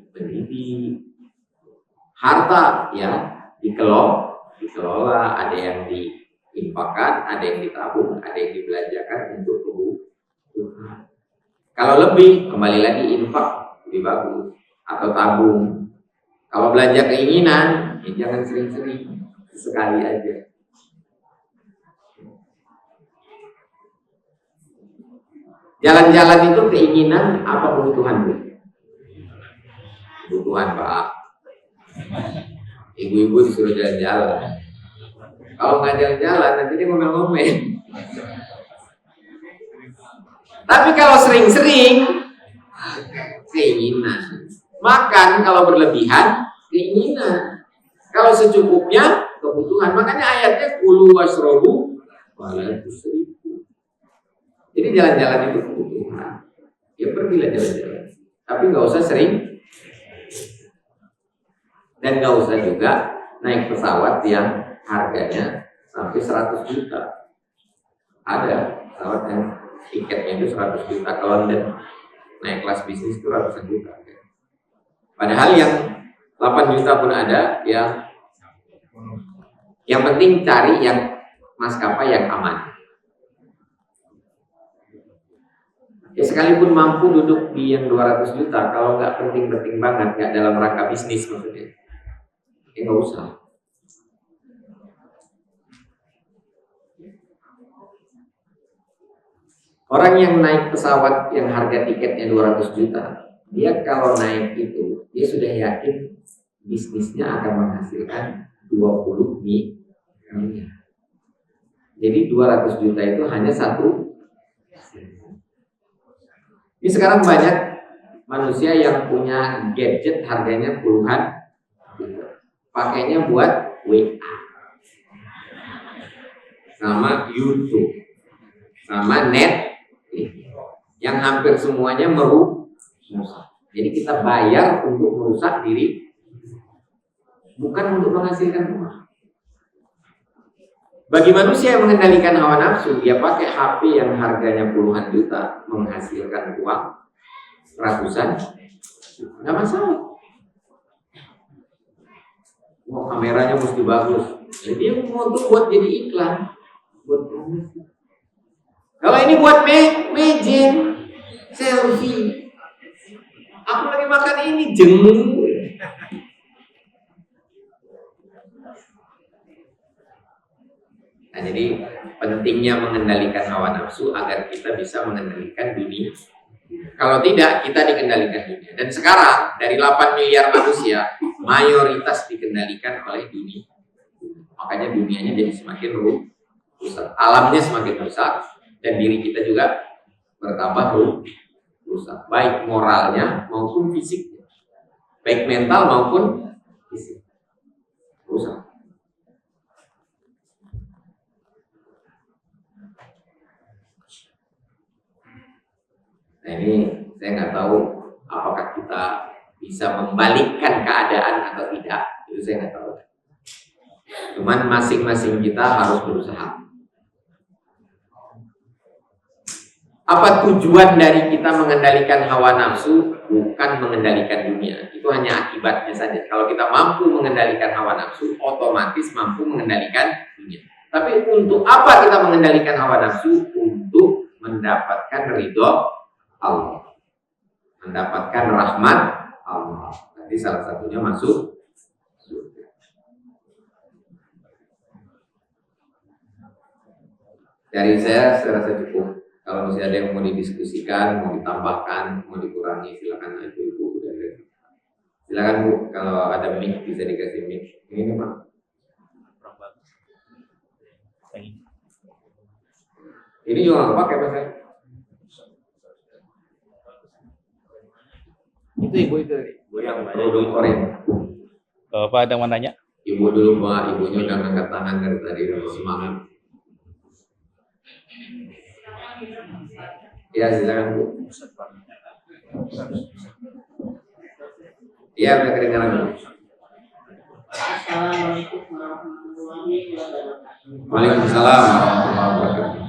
Harta, ya dikelola. Ada yang diinfakkan, ada yang ditabung, ada yang dibelanjakan untuk kebutuhan. Kalau lebih, kembali lagi infak, lebih bagus. Atau tabung. Kalau belanja keinginan, ya jangan sering-sering, sekali aja. Jalan-jalan itu keinginan apa kebutuhan, Bu? Kebutuhan, Pak. Ibu-ibu disuruh jalan-jalan. Kalau nggak jalan-jalan, nanti dia ngomel-ngomel. Tapi kalau sering-sering, keinginan. Makan kalau berlebihan, keinginan. Kalau secukupnya, kebutuhan. Makanya ayatnya kulu wasrobu wala tusrifu. Jadi jalan-jalan itu kebutuhan. Ya pergilah jalan-jalan. Tapi nggak usah sering. Dan nggak usah juga naik pesawat yang harganya sampai 100 juta. Ada pesawat yang tiketnya itu 100 juta ke London. Naik kelas bisnis itu ratusan juta. Padahal yang 8 juta pun ada. Yang penting cari yang maskapai yang aman. Ya sekalipun mampu duduk di yang 200 juta, kalau nggak penting-penting banget, nggak dalam rangka bisnis maksudnya, ya nggak usah. Orang yang naik pesawat yang harga tiketnya 200 juta, dia kalau naik itu, dia sudah yakin bisnisnya akan menghasilkan 20 miliar. Jadi 200 juta itu hanya satu. Ini sekarang banyak manusia yang punya gadget harganya puluhan juta. Pakainya buat WA, sama YouTube, sama net, yang hampir semuanya merusak. Jadi kita bayar untuk merusak diri, bukan untuk menghasilkan uang. Bagi manusia yang mengendalikan hawa nafsu, dia pakai HP yang harganya puluhan juta, menghasilkan uang ratusan, nggak masalah. Wah, kameranya mesti bagus. Jadi dia mau tuh buat jadi iklan, buat promosi. Kalau ini buat mejen, selfie. Aku lagi makan ini, jenguk. Nah, jadi pentingnya mengendalikan hawa nafsu agar kita bisa mengendalikan dunia. Kalau tidak, kita dikendalikan dunia. Dan sekarang dari 8 miliar manusia, mayoritas dikendalikan oleh dunia. Makanya dunianya jadi semakin rusak, alamnya semakin rusak, dan diri kita juga bertambah rusak, baik moralnya maupun fisiknya, baik mental maupun fisik, rusak. Nah ini saya nggak tahu apakah kita bisa membalikkan keadaan atau tidak, itu saya nggak tahu. Cuman masing-masing kita harus berusaha. Apa tujuan dari kita mengendalikan hawa nafsu? Bukan mengendalikan dunia. Itu hanya akibatnya saja. Kalau kita mampu mengendalikan hawa nafsu, otomatis mampu mengendalikan dunia. Tapi untuk apa kita mengendalikan hawa nafsu? Untuk mendapatkan ridho Allah, mendapatkan rahmat Allah. Nanti salah satunya masuk surga. Dari saya rasa cukup. Kalau masih ada yang mau didiskusikan, mau ditambahkan, mau dikurangi, silakan aja Ibu. Silakan Bu, kalau ada mic bisa dikasih mic. Ini Pak. Ini juga nggak pakai Mas. Itu ibu yang kerudung oranye. Pak ada yang mau nanya? Ibu dulu Pak, ibunya udah angkat tangan dari tadi, udah semangat. Ya silakan Bu. Iya udah kedengaran Bu. Assalamualaikum warahmatullahi wabarakatuh. Waalaikumsalam warahmatullahi wabarakatuh.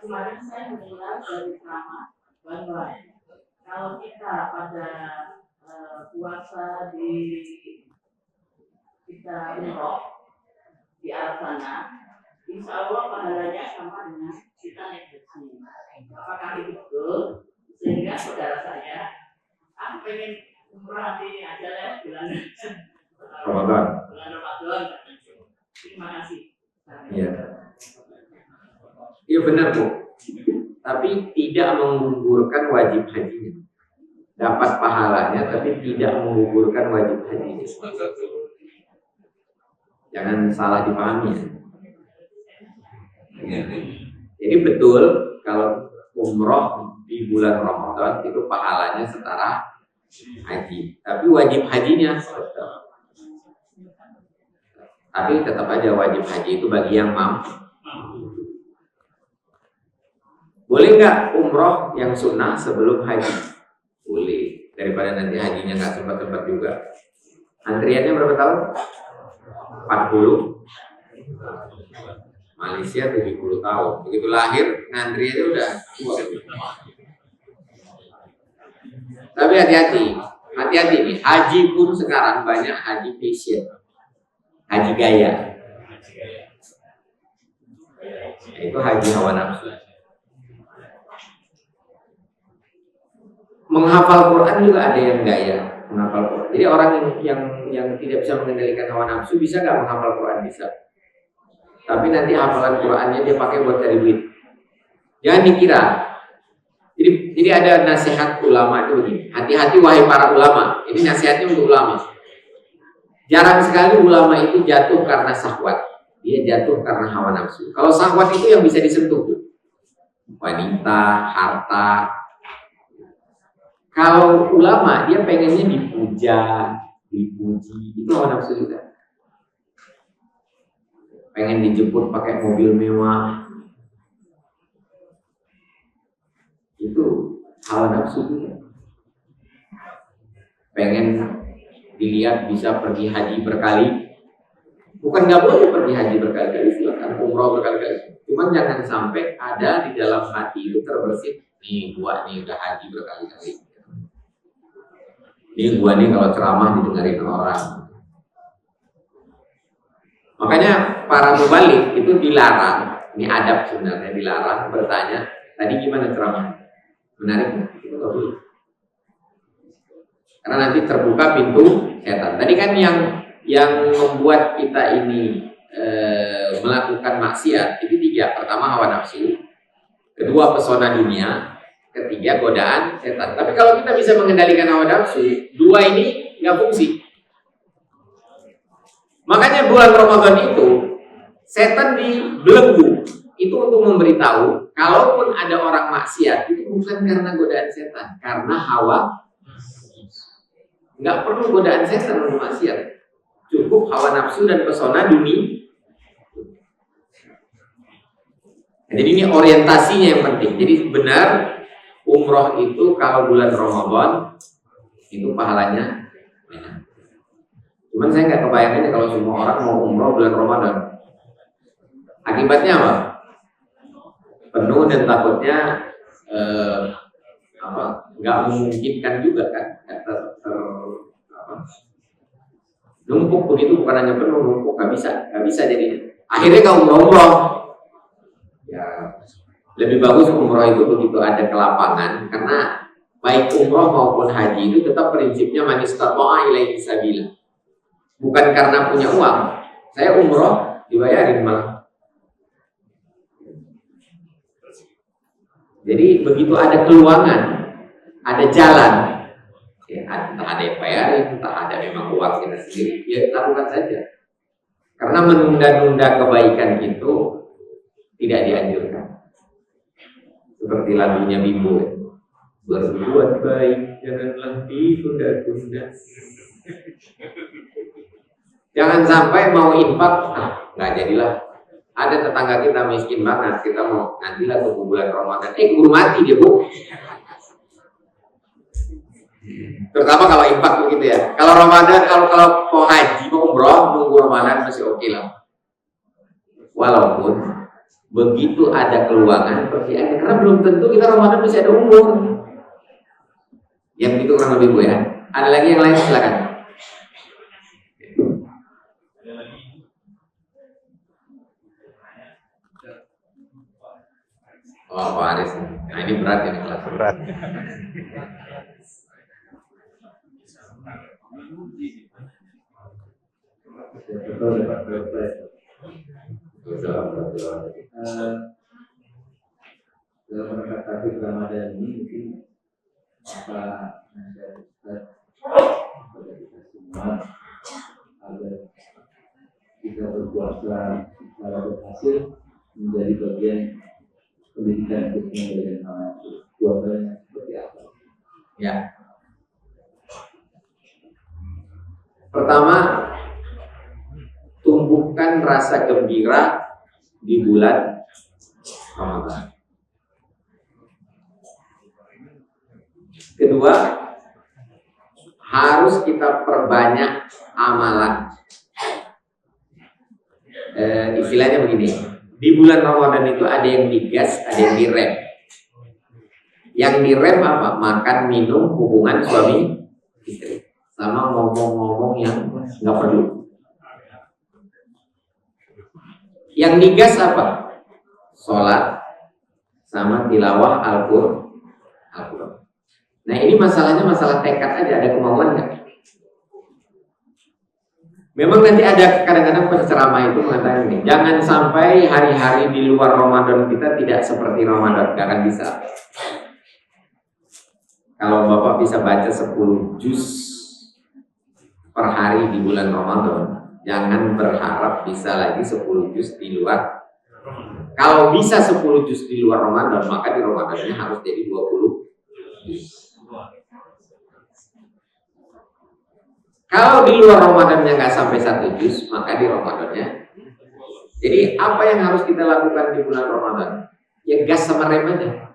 Kemarin saya mendengar dari ceramah bahwa kalau kita pada puasa kita umroh di arah sana, insya Allah pahalanya sama dengan kita naik haji. Apakah itu betul? Sehingga saudara saya, aku pengen umroh nanti aja ya bulan Ramadan. Terima kasih. Iya. Iya benar Bu. tapi tidak menggugurkan wajib hajinya. Dapat pahalanya tapi tidak menggugurkan wajib hajinya. Jangan salah dipahami ya. Jadi betul kalau umroh di bulan Ramadan itu pahalanya setara haji, tapi wajib hajinya tetap. Tapi tetap aja wajib haji itu bagi yang mampu. Boleh nggak umroh yang sunnah sebelum haji? Boleh, daripada nanti hajinya nggak sempat-sempat juga. Antriannya berapa tahun? 40. Malaysia 70 tahun. Begitu lahir, ngantri aja udah tua. Tapi hati-hati nih. Haji pun sekarang banyak haji fashion, haji gaya. Itu haji hawa nafsu. Menghafal Quran juga ada yang gaya menghafal Quran. Jadi orang yang tidak bisa mengendalikan hawa nafsu bisa nggak menghafal Quran? Bisa. Tapi nanti hafalan Qurannya dia pakai buat cari duit. Jangan dikira. Jadi ada nasihat ulama itu begini. Hati-hati wahai para ulama. Ini nasihatnya untuk ulama. Jarang sekali ulama itu jatuh karena syahwat. Dia jatuh karena hawa nafsu. Kalau syahwat itu yang bisa disentuh, wanita, harta. Kalau ulama dia pengennya dipuja, dipuji, itu hawa nafsu juga. Pengen dijemput pakai mobil mewah, itu hawa nafsu juga. Pengen dilihat bisa pergi haji berkali, bukan nggak boleh pergi haji berkali-kali, silakan umroh berkali-kali. Cuman jangan sampai ada di dalam hati itu terbersit, nih gua nih udah haji berkali-kali. Ini gua nih kalau ceramah didengarin orang. Makanya para mubalik itu dilarang, ini adab sebenarnya, dilarang bertanya, tadi gimana ceramah? Menarik nggak? Itu nggak boleh. Karena nanti terbuka pintu setan. Tadi kan yang membuat kita ini melakukan maksiat itu 3. Pertama hawa nafsu, kedua pesona dunia, ketiga godaan setan. Tapi kalau kita bisa mengendalikan hawa nafsu, 2 ini nggak fungsi. Makanya bulan Ramadan itu setan dibelenggu itu untuk memberitahu kalaupun ada orang maksiat itu bukan karena godaan setan, karena hawa. Nggak perlu godaan setan untuk maksiat, cukup hawa nafsu dan pesona dunia. Jadi ini orientasinya yang penting. Jadi benar umroh itu kalau bulan Ramadan itu pahalanya banyak. Cuman saya nggak kebayang aja kalau semua orang mau umroh bulan Ramadan. Akibatnya apa? Penuh dan takutnya nggak memungkinkan juga kan? Numpuk begitu, bukan hanya penuh, numpuk nggak bisa jadinya. Akhirnya nggak umroh. Ya lebih bagus umroh itu begitu ada kelapangan, karena baik umroh maupun haji itu tetap prinsipnya man istata'a ilaihi sabila. Bukan karena punya uang. Saya umroh dibayarin malah. Jadi begitu ada keluangan, ada jalan, ya, entah ada yang bayarin, entah ada memang uang kita sendiri, ya lakukan saja. Karena menunda-nunda kebaikan itu tidak dianjurkan. Seperti lagunya Bimbo, berbuat baik janganlah ditunda-tunda. Jangan sampai mau infak, nggak jadilah. Ada tetangga kita miskin banget, kita mau nantilah tunggu bulan Ramadan, keburu mati dia, Bu. Terutama kalau infak begitu ya. Kalau Ramadan, kalau mau haji, mau umroh, nunggu Ramadan masih oke lah. Walaupun begitu ada keluangan pergi aja, karena belum tentu kita Ramadan masih ada umur. Yang itu kurang lebih Bu ya. Ada lagi yang lain, silakan. Oh, Pak Aris. Nah, ini berat ini kelas. Berat. dalam rangka tarik Ramadan ini mungkin apa ada Ustaz kepada kita semua agar kita berpuasa secara berhasil menjadi bagian pendidikan kita dengan anak puasanya seperti apa? Ya. Pertama, tumbuhkan rasa gembira di bulan Ramadan. Kedua, harus kita perbanyak amalan. Istilahnya begini, di bulan Ramadan itu ada yang digas, ada yang direm. Yang direm apa? Makan, minum, hubungan suami istri, sama ngomong-ngomong yang nggak perlu. Yang digas apa? Sholat sama tilawah Al-Quran. Nah ini masalahnya masalah tekad aja, ada kemauan nggak? Memang nanti ada kadang-kadang penceramah itu mengatakan ini, jangan sampai hari-hari di luar Ramadan kita tidak seperti Ramadan, gak akan bisa. Kalau Bapak bisa baca 10 juz per hari di bulan Ramadan, jangan berharap bisa lagi 10 juz di luar. Kalau bisa 10 juz di luar Ramadan, maka di Ramadannya harus jadi 20 juz. Kalau di luar Ramadannya nggak sampai 1 juz, maka di Ramadannya. Jadi apa yang harus kita lakukan di bulan Ramadan? Ya gas sama rem aja.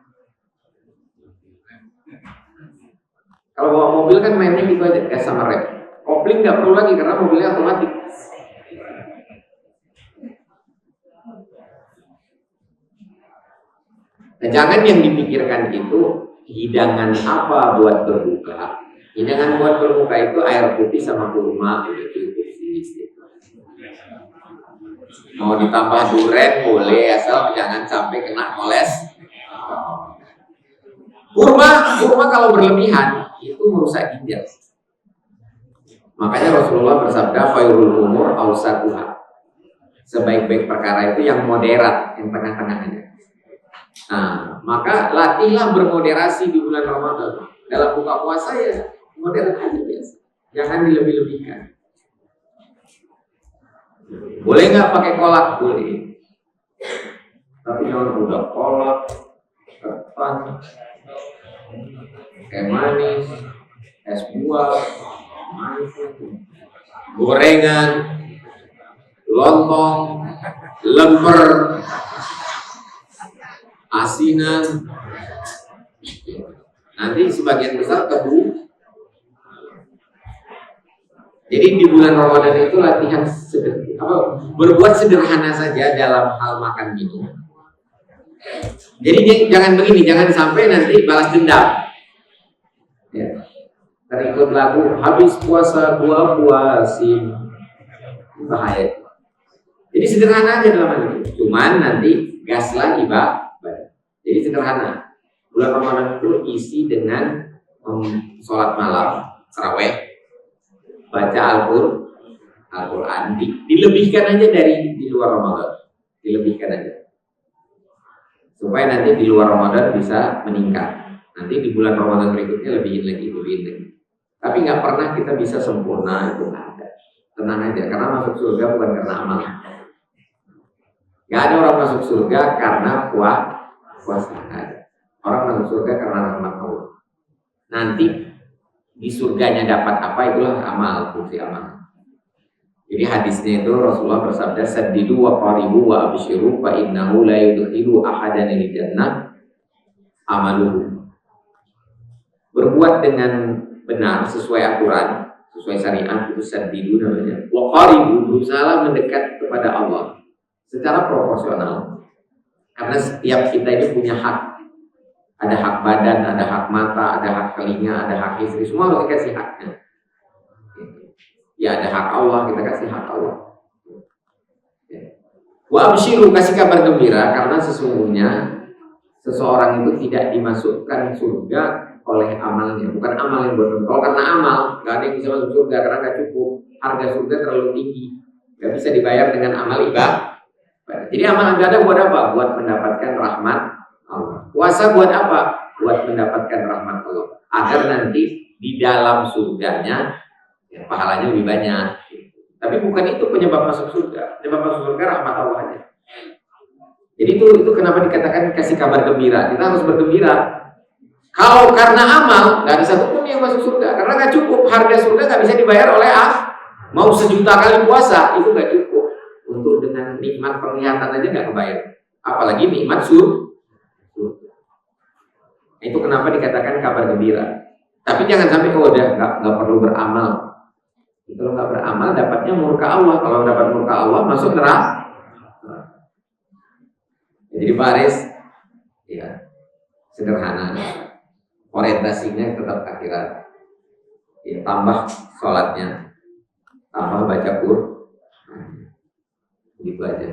Kalau bawa mobil kan mainnya gitu aja, gas sama rem. Kopling nggak perlu lagi karena mobilnya otomatis. Nah, jangan yang dipikirkan itu hidangan apa buat berbuka. Hidangan buat berbuka itu air putih sama kurma udah cukup sih. Mau ditambah duren boleh, asal jangan sampai kena kolesterol. Kurma kalau berlebihan itu merusak ginjal. Makanya Rasulullah bersabda, "Khairul umur awsatuha." Sebaik-baik perkara itu yang moderat, yang tengah-tengah aja. Nah, maka latihlah bermoderasi di bulan Ramadan. Dalam buka puasa ya moderat aja biasa. Jangan dilebih-lebihkan. Boleh nggak pakai kolak? Boleh. Tapi jangan udah kolak, ketan, kayak manis, es buah, manis, gorengan, lontong, lemper, asinan. Nanti sebagian besar kebu. Jadi di bulan Ramadan itu latihan berbuat sederhana saja dalam hal makan minum. Jadi jangan begini, jangan sampai nanti balas dendam. Ya. Terikut lagu habis puasa gua puasin, bahaya. Jadi sederhana aja dalam hal ini. Cuman nanti gas lagi ibadah. Jadi sederhana. Bulan Ramadan itu isi dengan sholat malam, tarawih, baca Al-Quran, dilebihkan aja dari di luar Ramadan, dilebihkan aja supaya nanti di luar Ramadan bisa meningkat. Nanti di bulan Ramadan berikutnya lebihin lagi. Tapi nggak pernah kita bisa sempurna, itu nggak ada. Tenang aja, karena masuk surga bukan karena amal. Nggak ada orang masuk surga karena puasa. Orang masuk surga karena rahmat Allah. Nanti di surganya dapat apa, itulah amal, fungsi amal. Jadi hadisnya itu Rasulullah bersabda, "Saddidu wa qaribu wa abshiru fa innahu la yudkhilu ahadan il jannah amaluhu." Berbuat dengan benar sesuai aturan, sesuai syariat, itu saddidu namanya. Wa qaribu, berusaha mendekat kepada Allah secara proporsional. Karena setiap kita ini punya hak. Ada hak badan, ada hak mata, ada hak telinga, ada hak istri, semua harus dikasih haknya. Ya ada hak Allah, kita kasih hak Allah. Wa abshiru, kasih kabar gembira, karena sesungguhnya seseorang itu tidak dimasukkan surga oleh amalnya, bukan amal yang berdosa. Kalau karena amal, nggak ada yang bisa masuk surga karena nggak cukup, harga surga terlalu tinggi, nggak bisa dibayar dengan amal ibadah. Jadi amal ibadah buat apa? Buat mendapatkan rahmat Allah. Puasa buat apa? Buat mendapatkan rahmat Allah. Agar nanti di dalam surganya ya, pahalanya lebih banyak. Tapi bukan itu penyebab masuk surga. Penyebab masuk surga rahmat Allah aja. Jadi itu kenapa dikatakan kasih kabar gembira. Kita harus bergembira. Kalau karena amal, nggak ada satupun yang masuk surga. Karena nggak cukup. Harga surga nggak bisa dibayar oleh mau 1.000.000 kali puasa, itu nggak cukup. Untuk dengan nikmat penglihatan aja nggak kebayar. Apalagi nikmat surga. Itu kenapa dikatakan kabar gembira. Tapi jangan sampai udah nggak perlu beramal. Kalau nggak beramal dapatnya murka Allah. Kalau dapat murka Allah masuk neraka. Jadi baris ya sederhana. Orientasinya tetap akhirat. Ya, tambah sholatnya, tambah baca Quran. Gitu aja.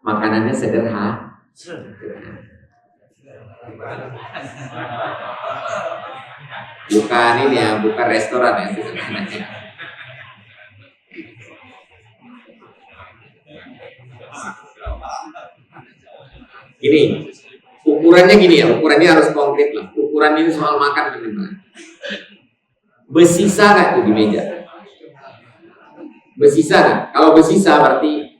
Makanannya sederhana. Bukan ini ya, bukan restoran ya. Gini, ukurannya gini ya, ukurannya harus konkret lah. Ukuran ini soal makan bagaimana? Bersisa nggak tuh di meja? Bersisa nggak? Kalau bersisa berarti.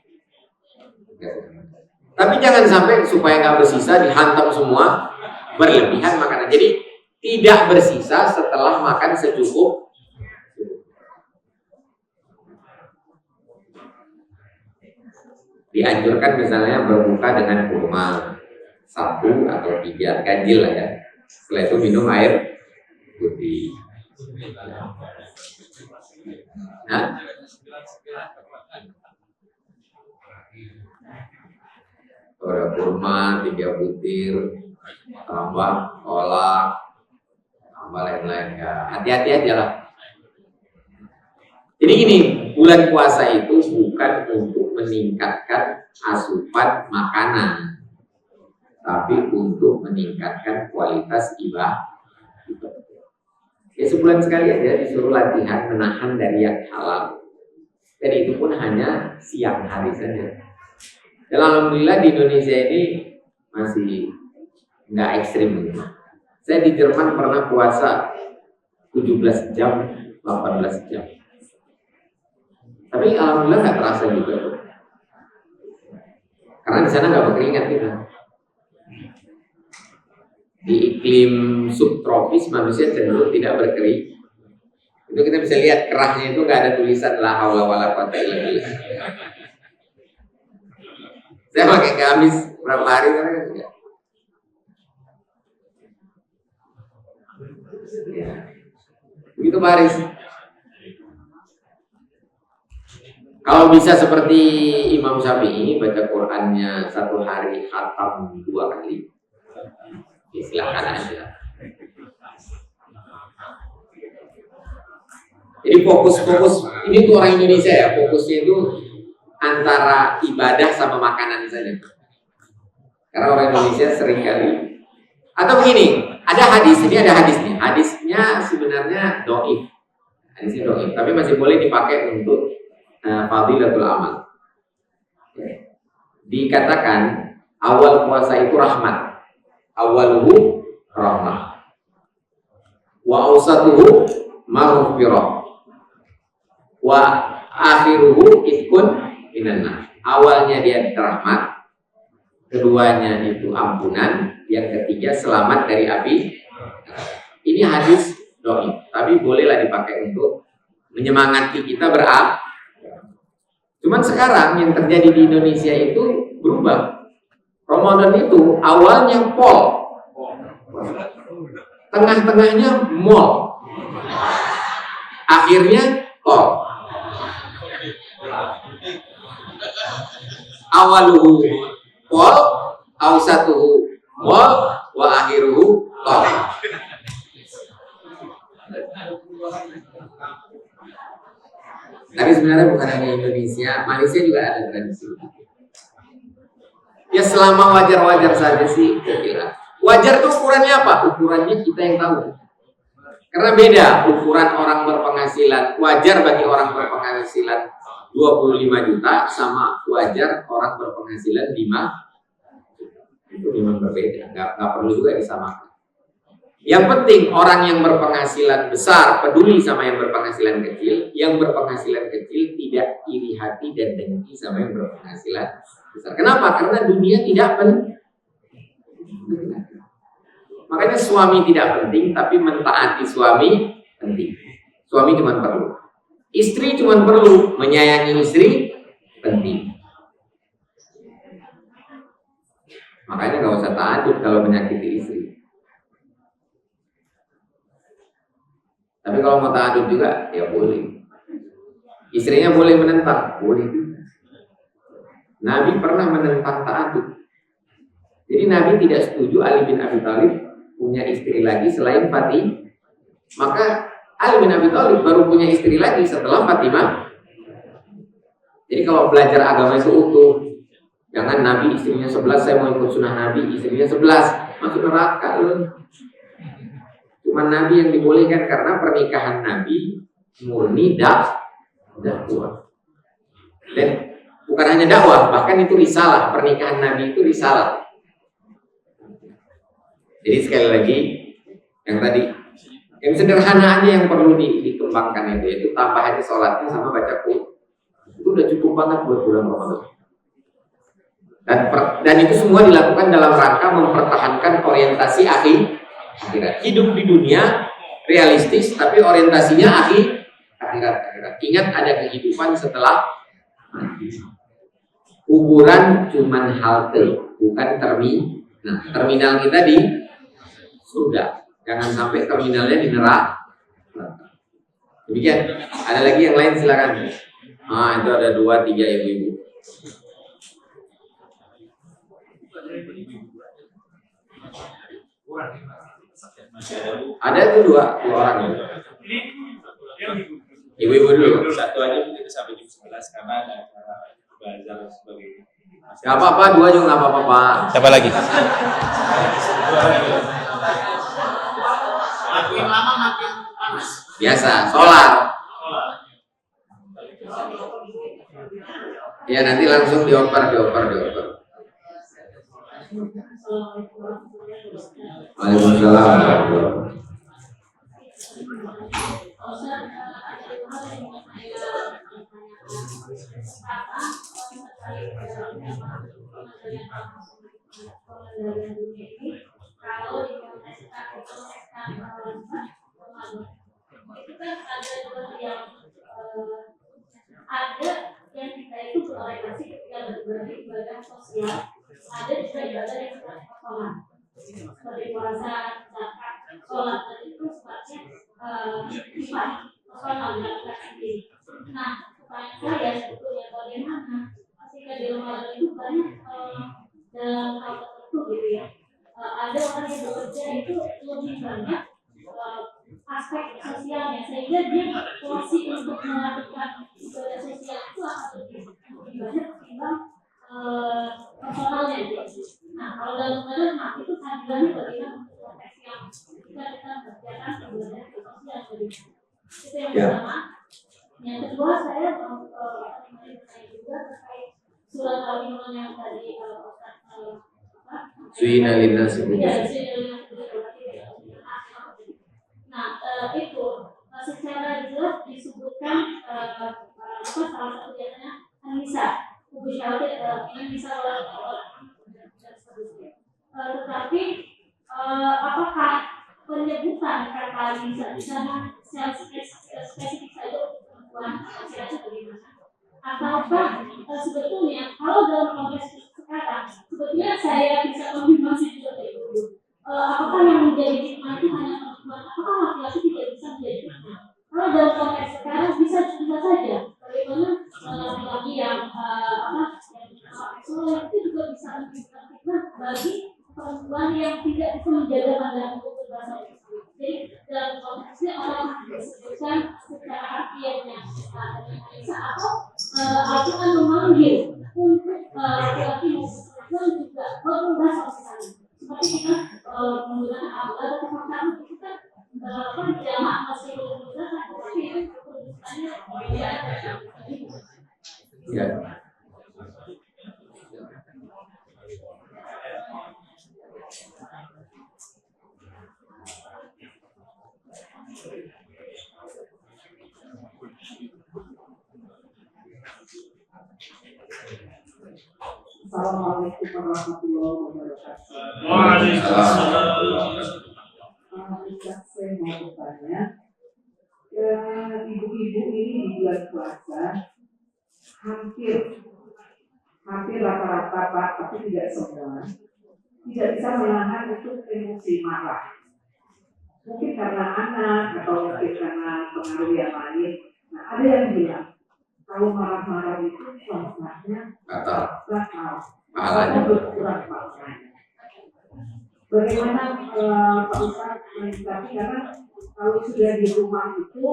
Tapi jangan sampai supaya nggak bersisa dihantam semua berlebihan makanan. Jadi tidak bersisa setelah makan secukup. Dianjurkan misalnya berbuka dengan kurma 1 atau 3 ganjil lah ya. Setelah itu minum air putih. Nah, ada kurma 3 butir, tambah kolak, tambah lain-lain ya. Hati-hati aja lah. Jadi gini, bulan puasa itu bukan untuk meningkatkan asupan makanan, tapi untuk meningkatkan kualitas ibadah. Ya sebulan sekali aja disuruh latihan menahan dari yang halal. Dan itu pun hanya siang hari saja. Dan alhamdulillah di Indonesia ini masih nggak ekstrim. Saya di Jerman pernah puasa 17 jam, 18 jam. Tapi alhamdulillah nggak terasa juga. Karena di sana nggak berkeringat kita. Di iklim subtropis manusia cenderung tidak berkeringat. Itu kita bisa lihat kerahnya itu nggak ada tulisan la haula wala quwata illa billah. Saya pakai gamis berapa hari kan enggak. Ya. Begitu baris. Kalau bisa seperti Imam Syafi'i baca Qur'annya 1 hari khatam 2 kali. Ya, silakan aja. Jadi fokus ini tuh orang Indonesia ya, fokusnya itu antara ibadah sama makanan saja. Karena orang Indonesia sering kali atau begini, ada hadis, ini ada hadis nih. Hadisnya sebenarnya dhaif. Hadisnya dhaif, tapi masih boleh dipakai untuk fadilatul amal. Dikatakan awal puasa itu rahmat. Awaluhu rahmah. Wa awsatuhu maghfirah. Wa akhiruhu itkun minannar. Awalnya dia rahmat, keduanya itu ampunan, yang ketiga selamat dari api. Ini hadis dhaif, tapi bolehlah dipakai untuk menyemangati kita beramal. Cuman sekarang yang terjadi di Indonesia itu berubah. Ramadan itu awalnya pol, tengah-tengahnya mall, akhirnya tol. Awaluhu pol, awsatuhu mall, wa akhiruhu tol. Tapi sebenarnya bukan hanya Indonesia, Malaysia juga ada tradisi. Ya selama wajar-wajar saja sih, kira. Wajar tuh ukurannya apa? Ukurannya kita yang tahu. Karena beda ukuran orang berpenghasilan. Wajar bagi orang berpenghasilan 25 juta sama wajar orang berpenghasilan 5. Itu memang berbeda, nggak perlu juga disamakan. Yang penting orang yang berpenghasilan besar peduli sama yang berpenghasilan kecil, yang berpenghasilan kecil tidak iri hati dan dengki sama yang berpenghasilan besar. Kenapa? Karena dunia tidak penting. Makanya suami tidak penting, tapi mentaati suami penting. Suami cuma perlu. Istri cuma perlu menyayangi istri penting. Makanya nggak usah ta'adud kalau menyakiti istri. Tapi kalau mau ta'adud juga, ya boleh. Istrinya boleh menentang, boleh juga. Nabi pernah menentang ta'adud. Jadi Nabi tidak setuju Ali bin Abi Thalib punya istri lagi selain Fatimah. Maka Ali bin Abi Thalib baru punya istri lagi setelah Fatimah. Jadi kalau belajar agama itu utuh, jangan Nabi istrinya 11, saya mau ikut sunnah Nabi, istrinya 11, masuk neraka loh. Cuma Nabi yang dibolehkan karena pernikahan Nabi murni dakwah. Dan bukan hanya dakwah, bahkan itu risalah. Pernikahan Nabi itu risalah. Jadi sekali lagi yang tadi, yang sederhana aja yang perlu dikembangkan itu, yaitu tambah aja sholatnya sama baca Quran. Itu udah cukup banget buat bulan Ramadan. Dan itu semua dilakukan dalam rangka mempertahankan orientasi akhirat. Hidup di dunia realistis, tapi orientasinya akhirat. Ingat ada kehidupan setelah mati. Kuburan cuman halte, bukan terminal. Nah, terminal kita di surga. Jangan sampai terminalnya di neraka. Demikian. Ada lagi yang lain silakan. Itu ada 2-3 ibu-ibu. Ada tuh dua orang ya. Ibu-ibu dulu. Satu aja mungkin sampai jam 11 karena ada bazar dan sebagainya. Gak apa-apa, 2 juga gak apa-apa, Pak. Siapa lagi? Makin lama makin panas. Biasa, solar. Ya nanti langsung dioper. Waalaikumsalam. Ada yang kita itu berorientasi ketika beribadah sosial, ada juga ibadah yang personal seperti puasa, zakat, sholat, dan itu sifatnya sifat personal dilakukan sendiri. Nah, pertanyaan saya sebetulnya bagaimana ketika di Ramadan itu banyak dalam hal tertentu gitu ya, ada orang yang bekerja itu lebih banyak aspek sosialnya sehingga dia porsi untuk melakukan ibadah sosial itu akan lebih banyak ketimbang personalnya. Nah, kalau dalam Ramadan itu kehadirannya bagaimana untuk konteks yang kita kerjakan ibadah sosial tadi. Itu yang pertama. Yang kedua saya mau bertanya juga terkait surat Al-Imran yang tadi Suina linnasi Nah, itu secara jelas disebutkan salah satu diantaranya An-Nisa, An-Nisa tetapi apakah penyebutan kata An-Nisa di sana spesifik saja untuk perempuan laki-laki bagaimana? Ataukah sebetulnya kalau dalam konteks sekarang sebetulnya saya bisa konfirmasi juga dari dulu. Apakah yang menjadi hikmah itu hanya perempuan? Apakah laki-laki tidak bisa menjadi hikmah? Kalau dalam konteks sekarang bisa saja. Bagaimana laki-laki yang soleh itu juga bisa menjadi hikmah bagi perempuan yang tidak bisa menjaga pandangan untuk bahasa Inggris. Jadi dalam konteksnya orang disebutkan secara harfiahnya bisa atau Al-Quran memanggil untuk laki-laki maupun perempuan juga membahas soal seperti kita menggunakan atau kefahaman itu kan jamak masih menggunakan tetapi itu keputusannya ya. Assalamualaikum warahmatullahi wabarakatuh. Saya mau bertanya, ibu-ibu ini di bulan puasa hampir rata-rata Pak, tapi tidak semua, tidak bisa menahan untuk emosi marah. Mungkin karena anak atau mungkin karena pengaruh yang lain. Nah, ada yang bilang kalau marah-marah itu puasanya batal, pahalanya berkurang pahalanya. Bagaimana Pak Ustadz menyikapi, karena kalau sudah di rumah itu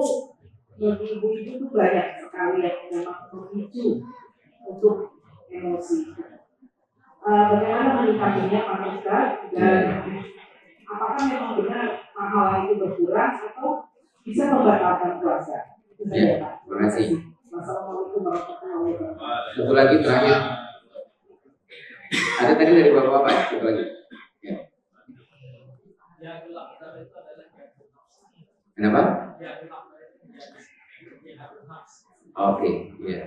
bagi ibu-ibu itu banyak sekali yang memang memicu untuk emosi. Bagaimana menyikapinya Pak Ustadz, dan apakah memang benar pahala itu berkurang atau bisa membatalkan puasa? Itu saja Pak. Terima kasih. Wassalamualaikum warahmatullahi wabarakatuh. Satu lagi terakhir. Ada tadi dari bapak-bapak. Satu lagi. Ya. Kenapa? Oke, iya.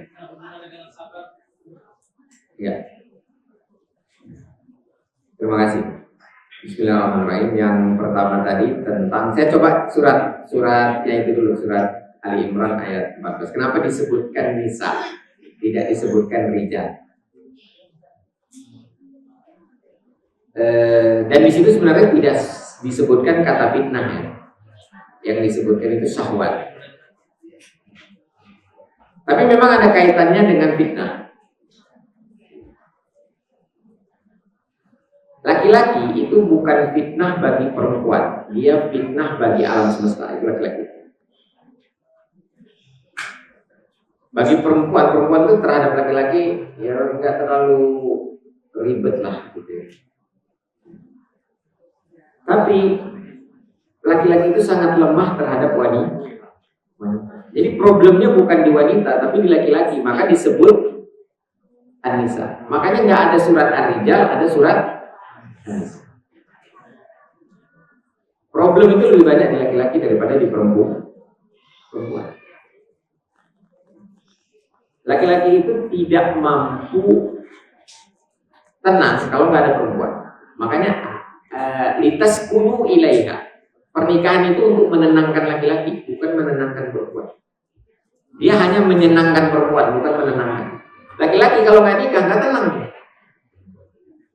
Ya. Terima kasih. Bismillahirrahmanirrahim. Yang pertama tadi tentang, saya coba surat yang itu dulu, surat Ali Imran ayat 14. Kenapa disebutkan nisa, tidak disebutkan rijal? Dan di situ sebenarnya tidak disebutkan kata fitnah ya. Yang disebutkan itu syahwat. Tapi memang ada kaitannya dengan fitnah. Laki-laki itu bukan fitnah bagi perempuan, dia fitnah bagi alam semesta. Itu laki-laki. Bagi perempuan itu terhadap laki-laki ya nggak terlalu ribet lah gitu ya. Tapi laki-laki itu sangat lemah terhadap wanita. Jadi problemnya bukan di wanita tapi di laki-laki, maka disebut An-Nisa. Makanya nggak ada surat Ar-Rijal, ada surat An-Nisa. Problem itu lebih banyak di laki-laki daripada di perempuan. Laki-laki itu tidak mampu tenang kalau nggak ada perempuan. Makanya litas kunu ilaiha. Pernikahan itu untuk menenangkan laki-laki, bukan menenangkan perempuan. Dia hanya menyenangkan perempuan, bukan menenangkan. Laki-laki kalau nggak nikah nggak tenang.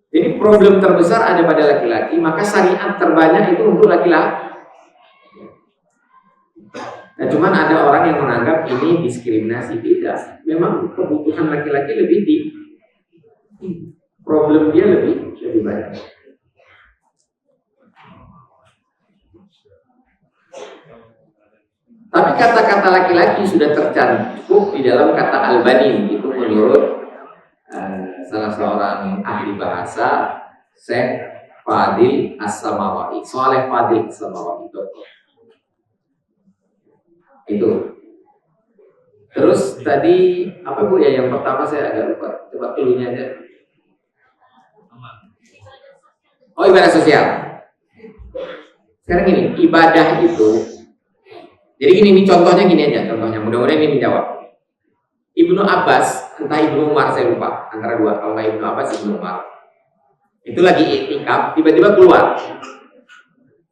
Jadi problem terbesar ada pada laki-laki, maka syariat terbanyak itu untuk laki-laki. Nah, cuman ada orang yang menganggap ini diskriminasi. Tidak. Memang kebutuhan laki-laki lebih tinggi. Problem dia lebih banyak. Tapi kata-kata laki-laki sudah tercantum di dalam kata al-banin. Itu menurut salah seorang ahli bahasa, Syekh Fadil As-Samawa'i, Saleh Fadil As-Samawa'i. Itu. Terus tadi apa Bu ya yang pertama saya agak lupa. Coba dulunya aja. Oh, ibadah sosial. Sekarang gini, ibadah itu. Jadi ini contohnya gini aja, contohnya. Mudah-mudahan ini menjawab. Ibnu Abbas, entah Ibnu Umar saya lupa, antara dua. Kalau nggak Ibnu Abbas, Ibnu Umar. Itu lagi iktikaf, tiba-tiba keluar.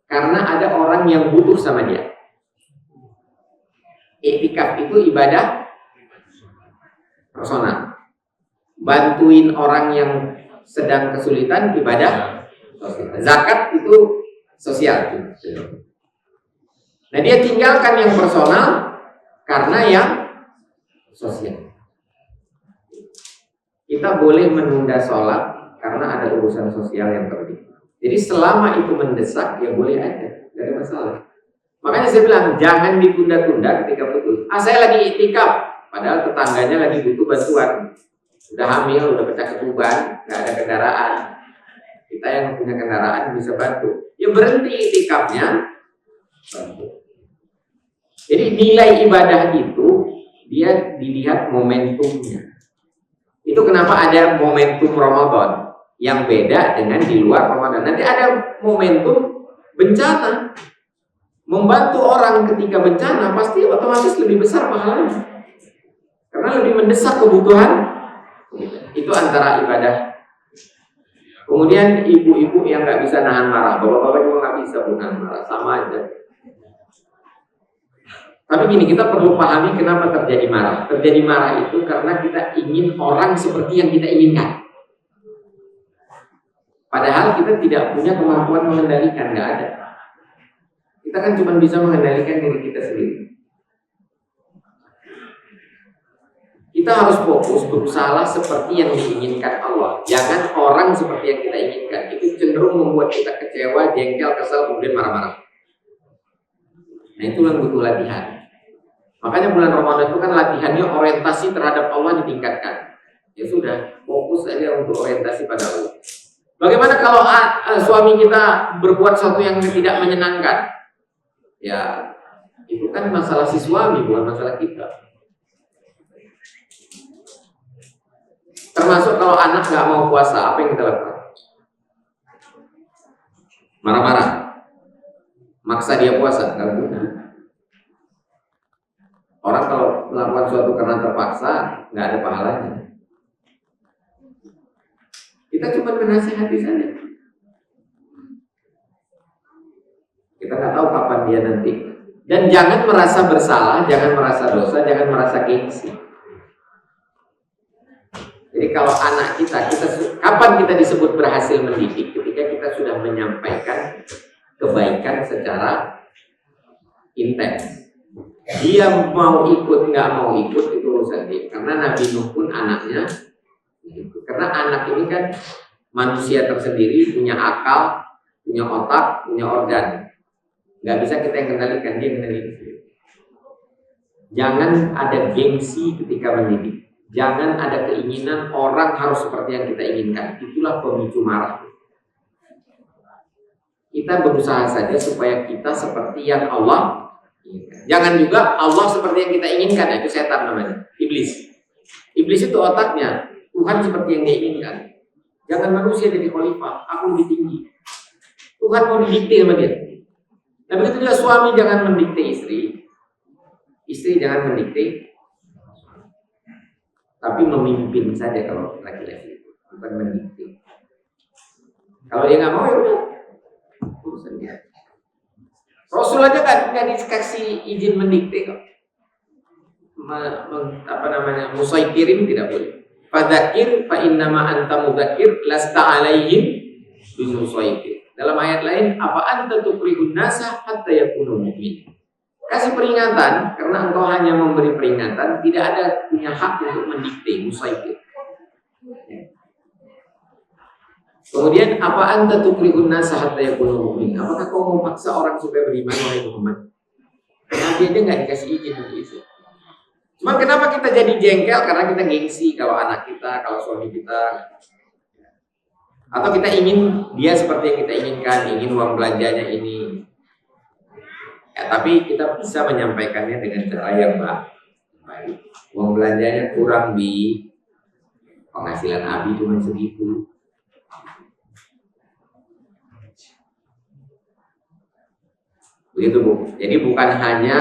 Karena ada orang yang butuh sama dia. Iktikaf itu ibadah personal. Bantuin orang yang sedang kesulitan, ibadah sosial. Zakat itu sosial. Nah, dia tinggalkan yang personal karena yang sosial. Kita boleh menunda sholat karena ada urusan sosial yang penting. Jadi selama itu mendesak, ya boleh aja, tidak ada masalah. Makanya saya bilang jangan ditunda-tunda ketika putus. Saya lagi iktikaf, padahal tetangganya lagi butuh bantuan. Udah hamil, udah pecah ketuban, nggak ada kendaraan. Kita yang punya kendaraan bisa bantu. Ya berhenti iktikafnya, bantu. Jadi nilai ibadah itu dia dilihat momentumnya. Itu kenapa ada momentum Ramadan yang beda dengan di luar Ramadan. Nanti ada momentum bencana. Membantu orang ketika bencana pasti otomatis lebih besar pahalanya. Karena lebih mendesak kebutuhan. Itu antara ibadah Kemudian ibu-ibu yang nggak bisa nahan marah, bapak-bapak juga nggak bisa nahan marah, sama aja. Tapi gini, kita perlu pahami kenapa terjadi marah. Terjadi marah itu karena kita ingin orang seperti yang kita inginkan. Padahal kita tidak punya kemampuan mengendalikan, nggak ada. Kita kan cuma bisa mengendalikan diri kita sendiri. Kita harus fokus berusaha seperti yang diinginkan Allah. Jangan orang seperti yang kita inginkan. Itu cenderung membuat kita kecewa, jengkel, kesal, kemudian marah-marah. Nah, itu yang butuh latihan. Makanya bulan Ramadan itu kan latihannya orientasi terhadap Allah ditingkatkan. Ya sudah, fokus saja untuk orientasi pada Allah. Bagaimana kalau suami kita berbuat sesuatu yang tidak menyenangkan? Ya, itu kan masalah si suami, bukan masalah kita. Termasuk kalau anak nggak mau puasa, apa yang kita lakukan? Marah-marah, maksa dia puasa, nggak guna. Orang kalau melakukan sesuatu karena terpaksa, nggak ada pahalanya. Kita cuma menasihati saja. Kita nggak tahu kapan dia nanti. Dan jangan merasa bersalah, jangan merasa dosa, jangan merasa gengsi. Jadi kalau anak kita kapan kita disebut berhasil mendidik? Ketika kita sudah menyampaikan kebaikan secara intens. Dia mau ikut nggak mau ikut itu urusan dia. Karena Nabi Nuh pun anaknya. Karena anak ini kan manusia tersendiri, punya akal, punya otak, punya organ. Nggak bisa kita yang kendalikan, dia kendalikan sendiri. Jangan ada gengsi ketika mendidik. Jangan ada keinginan orang harus seperti yang kita inginkan. Itulah pemicu marah. Kita berusaha saja supaya kita seperti yang Allah inginkan. Jangan juga Allah seperti yang kita inginkan. Itu setan namanya, iblis. Iblis itu otaknya Tuhan seperti yang dia inginkan. Jangan manusia jadi khalifah, aku lebih tinggi. Tuhan mau didikte sama dia. Nah begitu juga suami jangan mendikte istri. Istri jangan mendikte, tapi memimpin saja kalau laki-laki, bukan mendikte. Kalau dia nggak mau ya udah urusan dia. Rasul aja nggak dikasih izin mendikte kok. Musaikirin tidak boleh. Fadzakir fa innama anta mudzakir lasta alaihim bimusaikir. Dalam ayat lain, apa anta tukrihun nasa hatta yakunu mu'min. Kasih peringatan karena engkau hanya memberi peringatan, tidak ada punya hak untuk mendikte, musaikir. Kemudian apa anta tukrihun nasa hatta yakunu mu'min. Apakah kau memaksa orang supaya beriman wahai Muhammad? Nabi aja nggak dikasih izin untuk itu. Cuma kenapa kita jadi jengkel? Karena kita gengsi kalau anak kita, kalau suami kita. Atau kita ingin dia seperti yang kita inginkan, ingin uang belanjanya ini. Ya, tapi kita bisa menyampaikannya dengan cara yang baik. Uang belanjanya kurang di penghasilan Abi cuma segitu. Begitu Bu. Jadi bukan hanya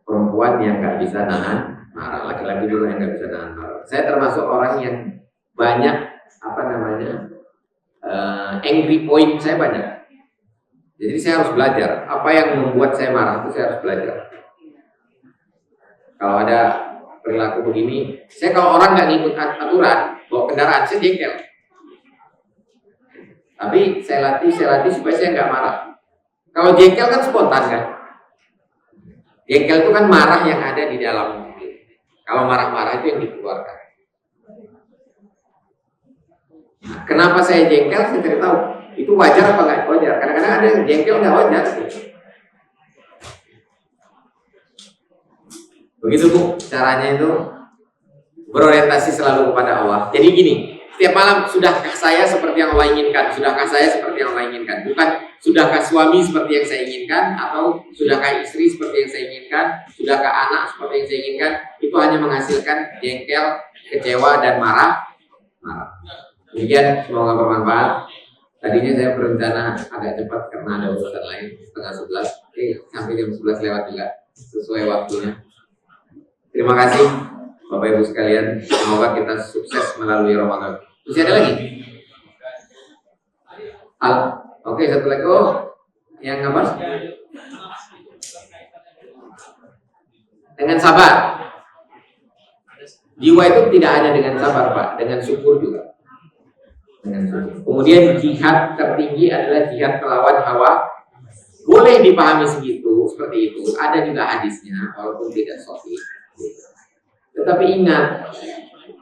perempuan yang nggak bisa nahan marah, laki-laki juga yang nggak bisa nahan marah. Saya termasuk orang yang banyak angry point saya banyak. Jadi saya harus belajar apa yang membuat saya marah, itu saya harus belajar. Kalau ada perilaku begini, saya kalau orang nggak ngikut aturan bawa kendaraan, saya jengkel. Tapi saya latih supaya saya nggak marah. Kalau jengkel kan spontan kan. Jengkel itu kan marah yang ada di dalam. Kalau marah-marah itu yang dikeluarkan. Nah, kenapa saya jengkel? Saya cari tahu. Itu wajar apa nggak wajar? Kadang-kadang ada yang jengkel nggak wajar. Begitu Bu, caranya itu berorientasi selalu kepada Allah. Jadi gini, setiap malam sudahkah saya seperti yang Allah inginkan? Sudahkah saya seperti yang Allah inginkan? Bukan sudahkah suami seperti yang saya inginkan, atau sudahkah istri seperti yang saya inginkan, sudahkah anak seperti yang saya inginkan. Itu hanya menghasilkan jengkel, kecewa, dan marah. Demikian, semoga bermanfaat. Tadinya saya berencana agak cepat karena ada urusan lain, 10:30. Sampai jam 11 lewat juga, sesuai waktunya. Terima kasih Bapak Ibu sekalian. Semoga kita sukses melalui Ramadan. Masih ada lagi? Oke, satu lagi. Oh, yang apa? Dengan sabar. Jiwa itu tidak hanya dengan sabar, Pak, dengan syukur juga. Dengan syukur. Kemudian jihad tertinggi adalah jihad melawan hawa. Boleh dipahami segitu, seperti itu. Ada juga hadisnya, walaupun tidak sahih. Tetapi ingat,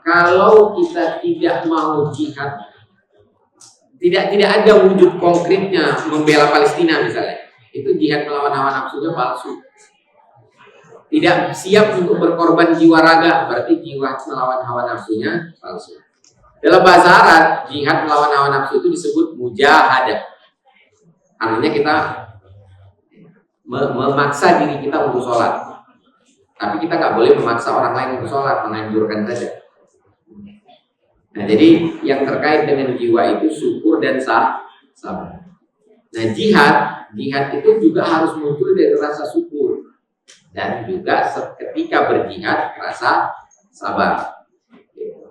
kalau kita tidak mau jihad, tidak ada wujud konkretnya membela Palestina misalnya, itu jihad melawan hawa nafsunya palsu. Tidak siap untuk berkorban jiwa raga, berarti jiwa melawan hawa nafsunya palsu. Dalam bahasa Arab, jihad melawan hawa nafsu itu disebut mujahadah. Artinya kita memaksa diri kita untuk sholat, tapi kita nggak boleh memaksa orang lain untuk sholat, menganjurkan saja. Nah, jadi yang terkait dengan jiwa itu syukur dan sabar. Nah, jihad itu juga harus muncul dari rasa syukur dan juga ketika berjihad rasa sabar.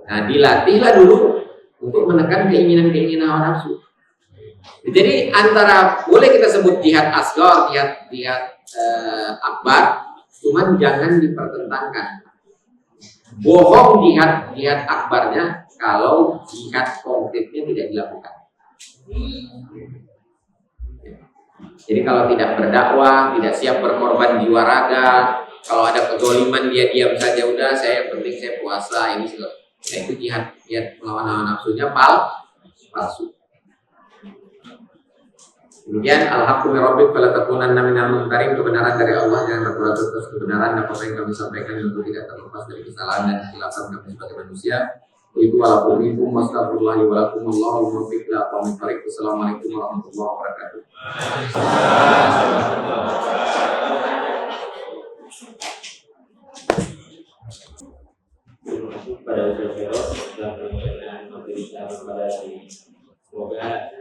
Nah, dilatihlah dulu untuk menekan keinginan hawa nafsu. Jadi antara boleh kita sebut jihad asghar, jihad akbar, cuman jangan dipertentangkan. Bohong jihad akbarnya kalau jihad konkretnya tidak dilakukan. Jadi kalau tidak berdakwah, tidak siap berkorban jiwa raga, kalau ada kezaliman dia diam saja, udah saya yang penting saya puasa, ini sih. Nah, itu jihad melawan hawa nafsunya palsu. Kemudian al-haqqu min rabbik fala takunanna minal mumtarin, kebenaran dari Allah, jangan berpura-pura atas kebenaran, dan apa yang kami sampaikan untuk tidak terlepas dari kesalahan dan kesilapan kami sebagai manusia. Itu walaupun itu astagfirullahi walakum Allahumma muwaffiq ila aqwamit thariq. Assalamualaikum warahmatullahi wabarakatuh. Terima kasih kepada Ustaz Feroz telah memberikan materi kepada ini. Semoga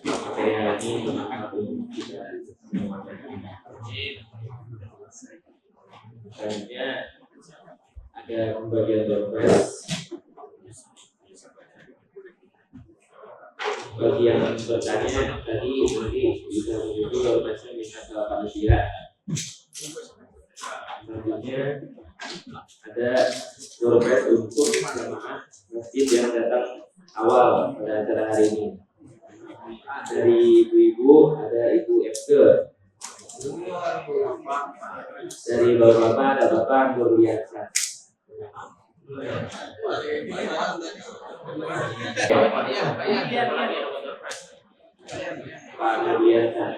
materi ini bermanfaat untuk kita semua. Selanjutnya ada pembagian dompet. Bagi yang bertanya tadi nanti bisa menunjuk dompetnya bisa ke panitia. Selanjutnya ada dompet untuk jemaah masjid yang datang awal pada acara hari ini. Dari ibu-ibu ada Ibu Eske. Dari bapak-bapak ada Bapak Nurliansyah. Pak Nurliansyah.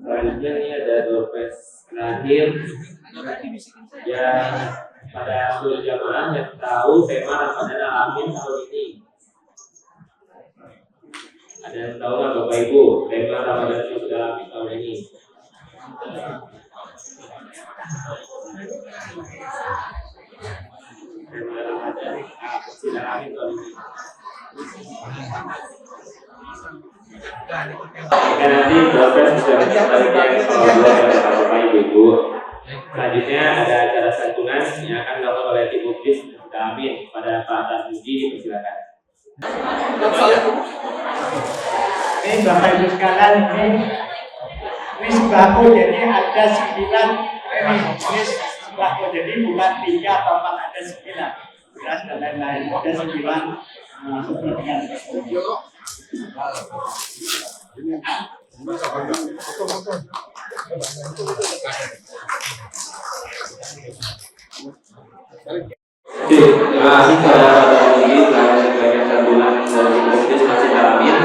Selanjutnya ini ada dompet terakhir yang pada seluruh jamaah yang tahu tema Ramadan Alamin tahun ini. Ada yang tahu nggak Bapak Ibu tema Ramadan Alamin tahun ini? Tema Ramadan Alamin tahun ini. Jika nanti dompet sudah dikembalikan oleh Bapak Ibu. Selanjutnya ada acara santunan yang akan dilakukan oleh tim Muklis. Amin. Pada Pak Tarmuji dipersilakan. Ini Bapak Ibu sekalian, ini sembako, jadi ada 9 ini sembako, jadi bukan 3 atau 4, ada 9 beras dan lain-lain, ada 9 sepertinya. Oke, terima kasih kepada Pak Tarmuji telah memberikan santunan dari Muklis Masjid Alamin.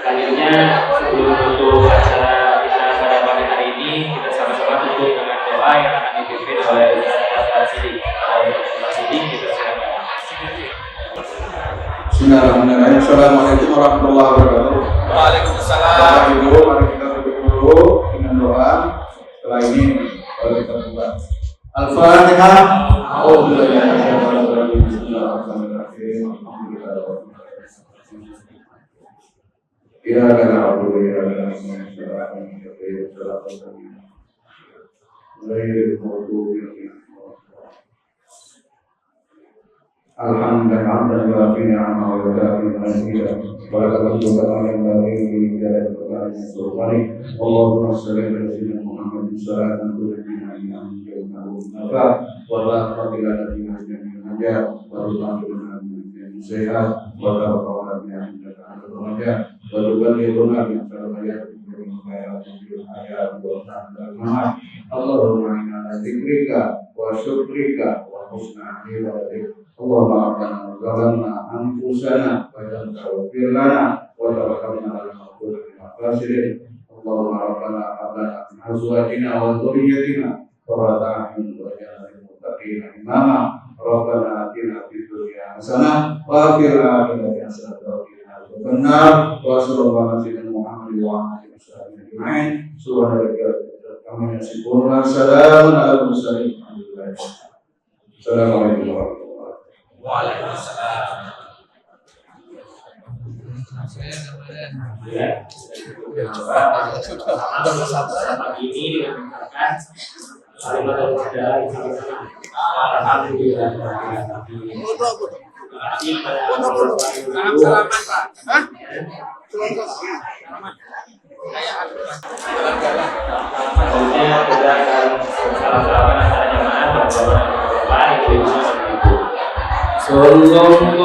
Selanjutnya sebelum menutup acara kita pada pagi hari ini, kita sama-sama tutup dengan doa yang akan dipimpin oleh Ustaz Sidik. Ustaz Sidik, kita silakan. Bismillahirrahmanirrahim. Assalamualaikum warahmatullahi wabarakatuh. Waalaikumsalam. Bapak Ibu, mari kita tutup dulu dengan doa. Setelah ini baru kita buka. Al-Fatihah. A'udzubillahi minasyaitonir rajim. Bismillahirrahmanirrahim. Iyyaka na'budu wa iyyaka nasta'in. Ihdinas siratal mustaqim. Ghairil maghdubi 'alaihim Alhamdulillah hamdan yuafi ni'amahu wa yukafi mazida wa lakal hamdu kama yanbaghi li jalali sultani. Allahumma shalli ala sayyidina Muhammadin salatan tu'minuna biha min nafa wa la taqila lana min haja wa tu'minuna min sayyi'at wa tarfa'una biha indaka antal raja wa tuballighuna bi ayati min khairin hayat wa ta'ala. Allahumma inna ala dzikrika wa syukrika wa husna ibadatik. Allahumma rabbana zalamna anfusana wa lam taghfir lana wa tarhamna lanakunanna minal khasirin. Allahumma rabbana hab lana min azwajina wa dhurriyyatina qurrata a'yun waj'alna lil muttaqina imama. Rabbana atina fid dunya hasanah wa fil akhirati hasanah wa qina adzaban nar. Wa sallallahu ala sayyidina Muhammadin wa alihi wasallam ajma'in. Subhana rabbika rabbil izzati amma yasifun wa salamun alal mursalin. Assalamualaikum warahmatullahi wabarakatuh. Waalaikumsalam. Ini dikatakan alhamdulillah. Salam-salaman, Pak. Hah? Selanjutnya kita akan salam-salaman antara jemaah berdoa itu. Sallallahu alaihi wasallam.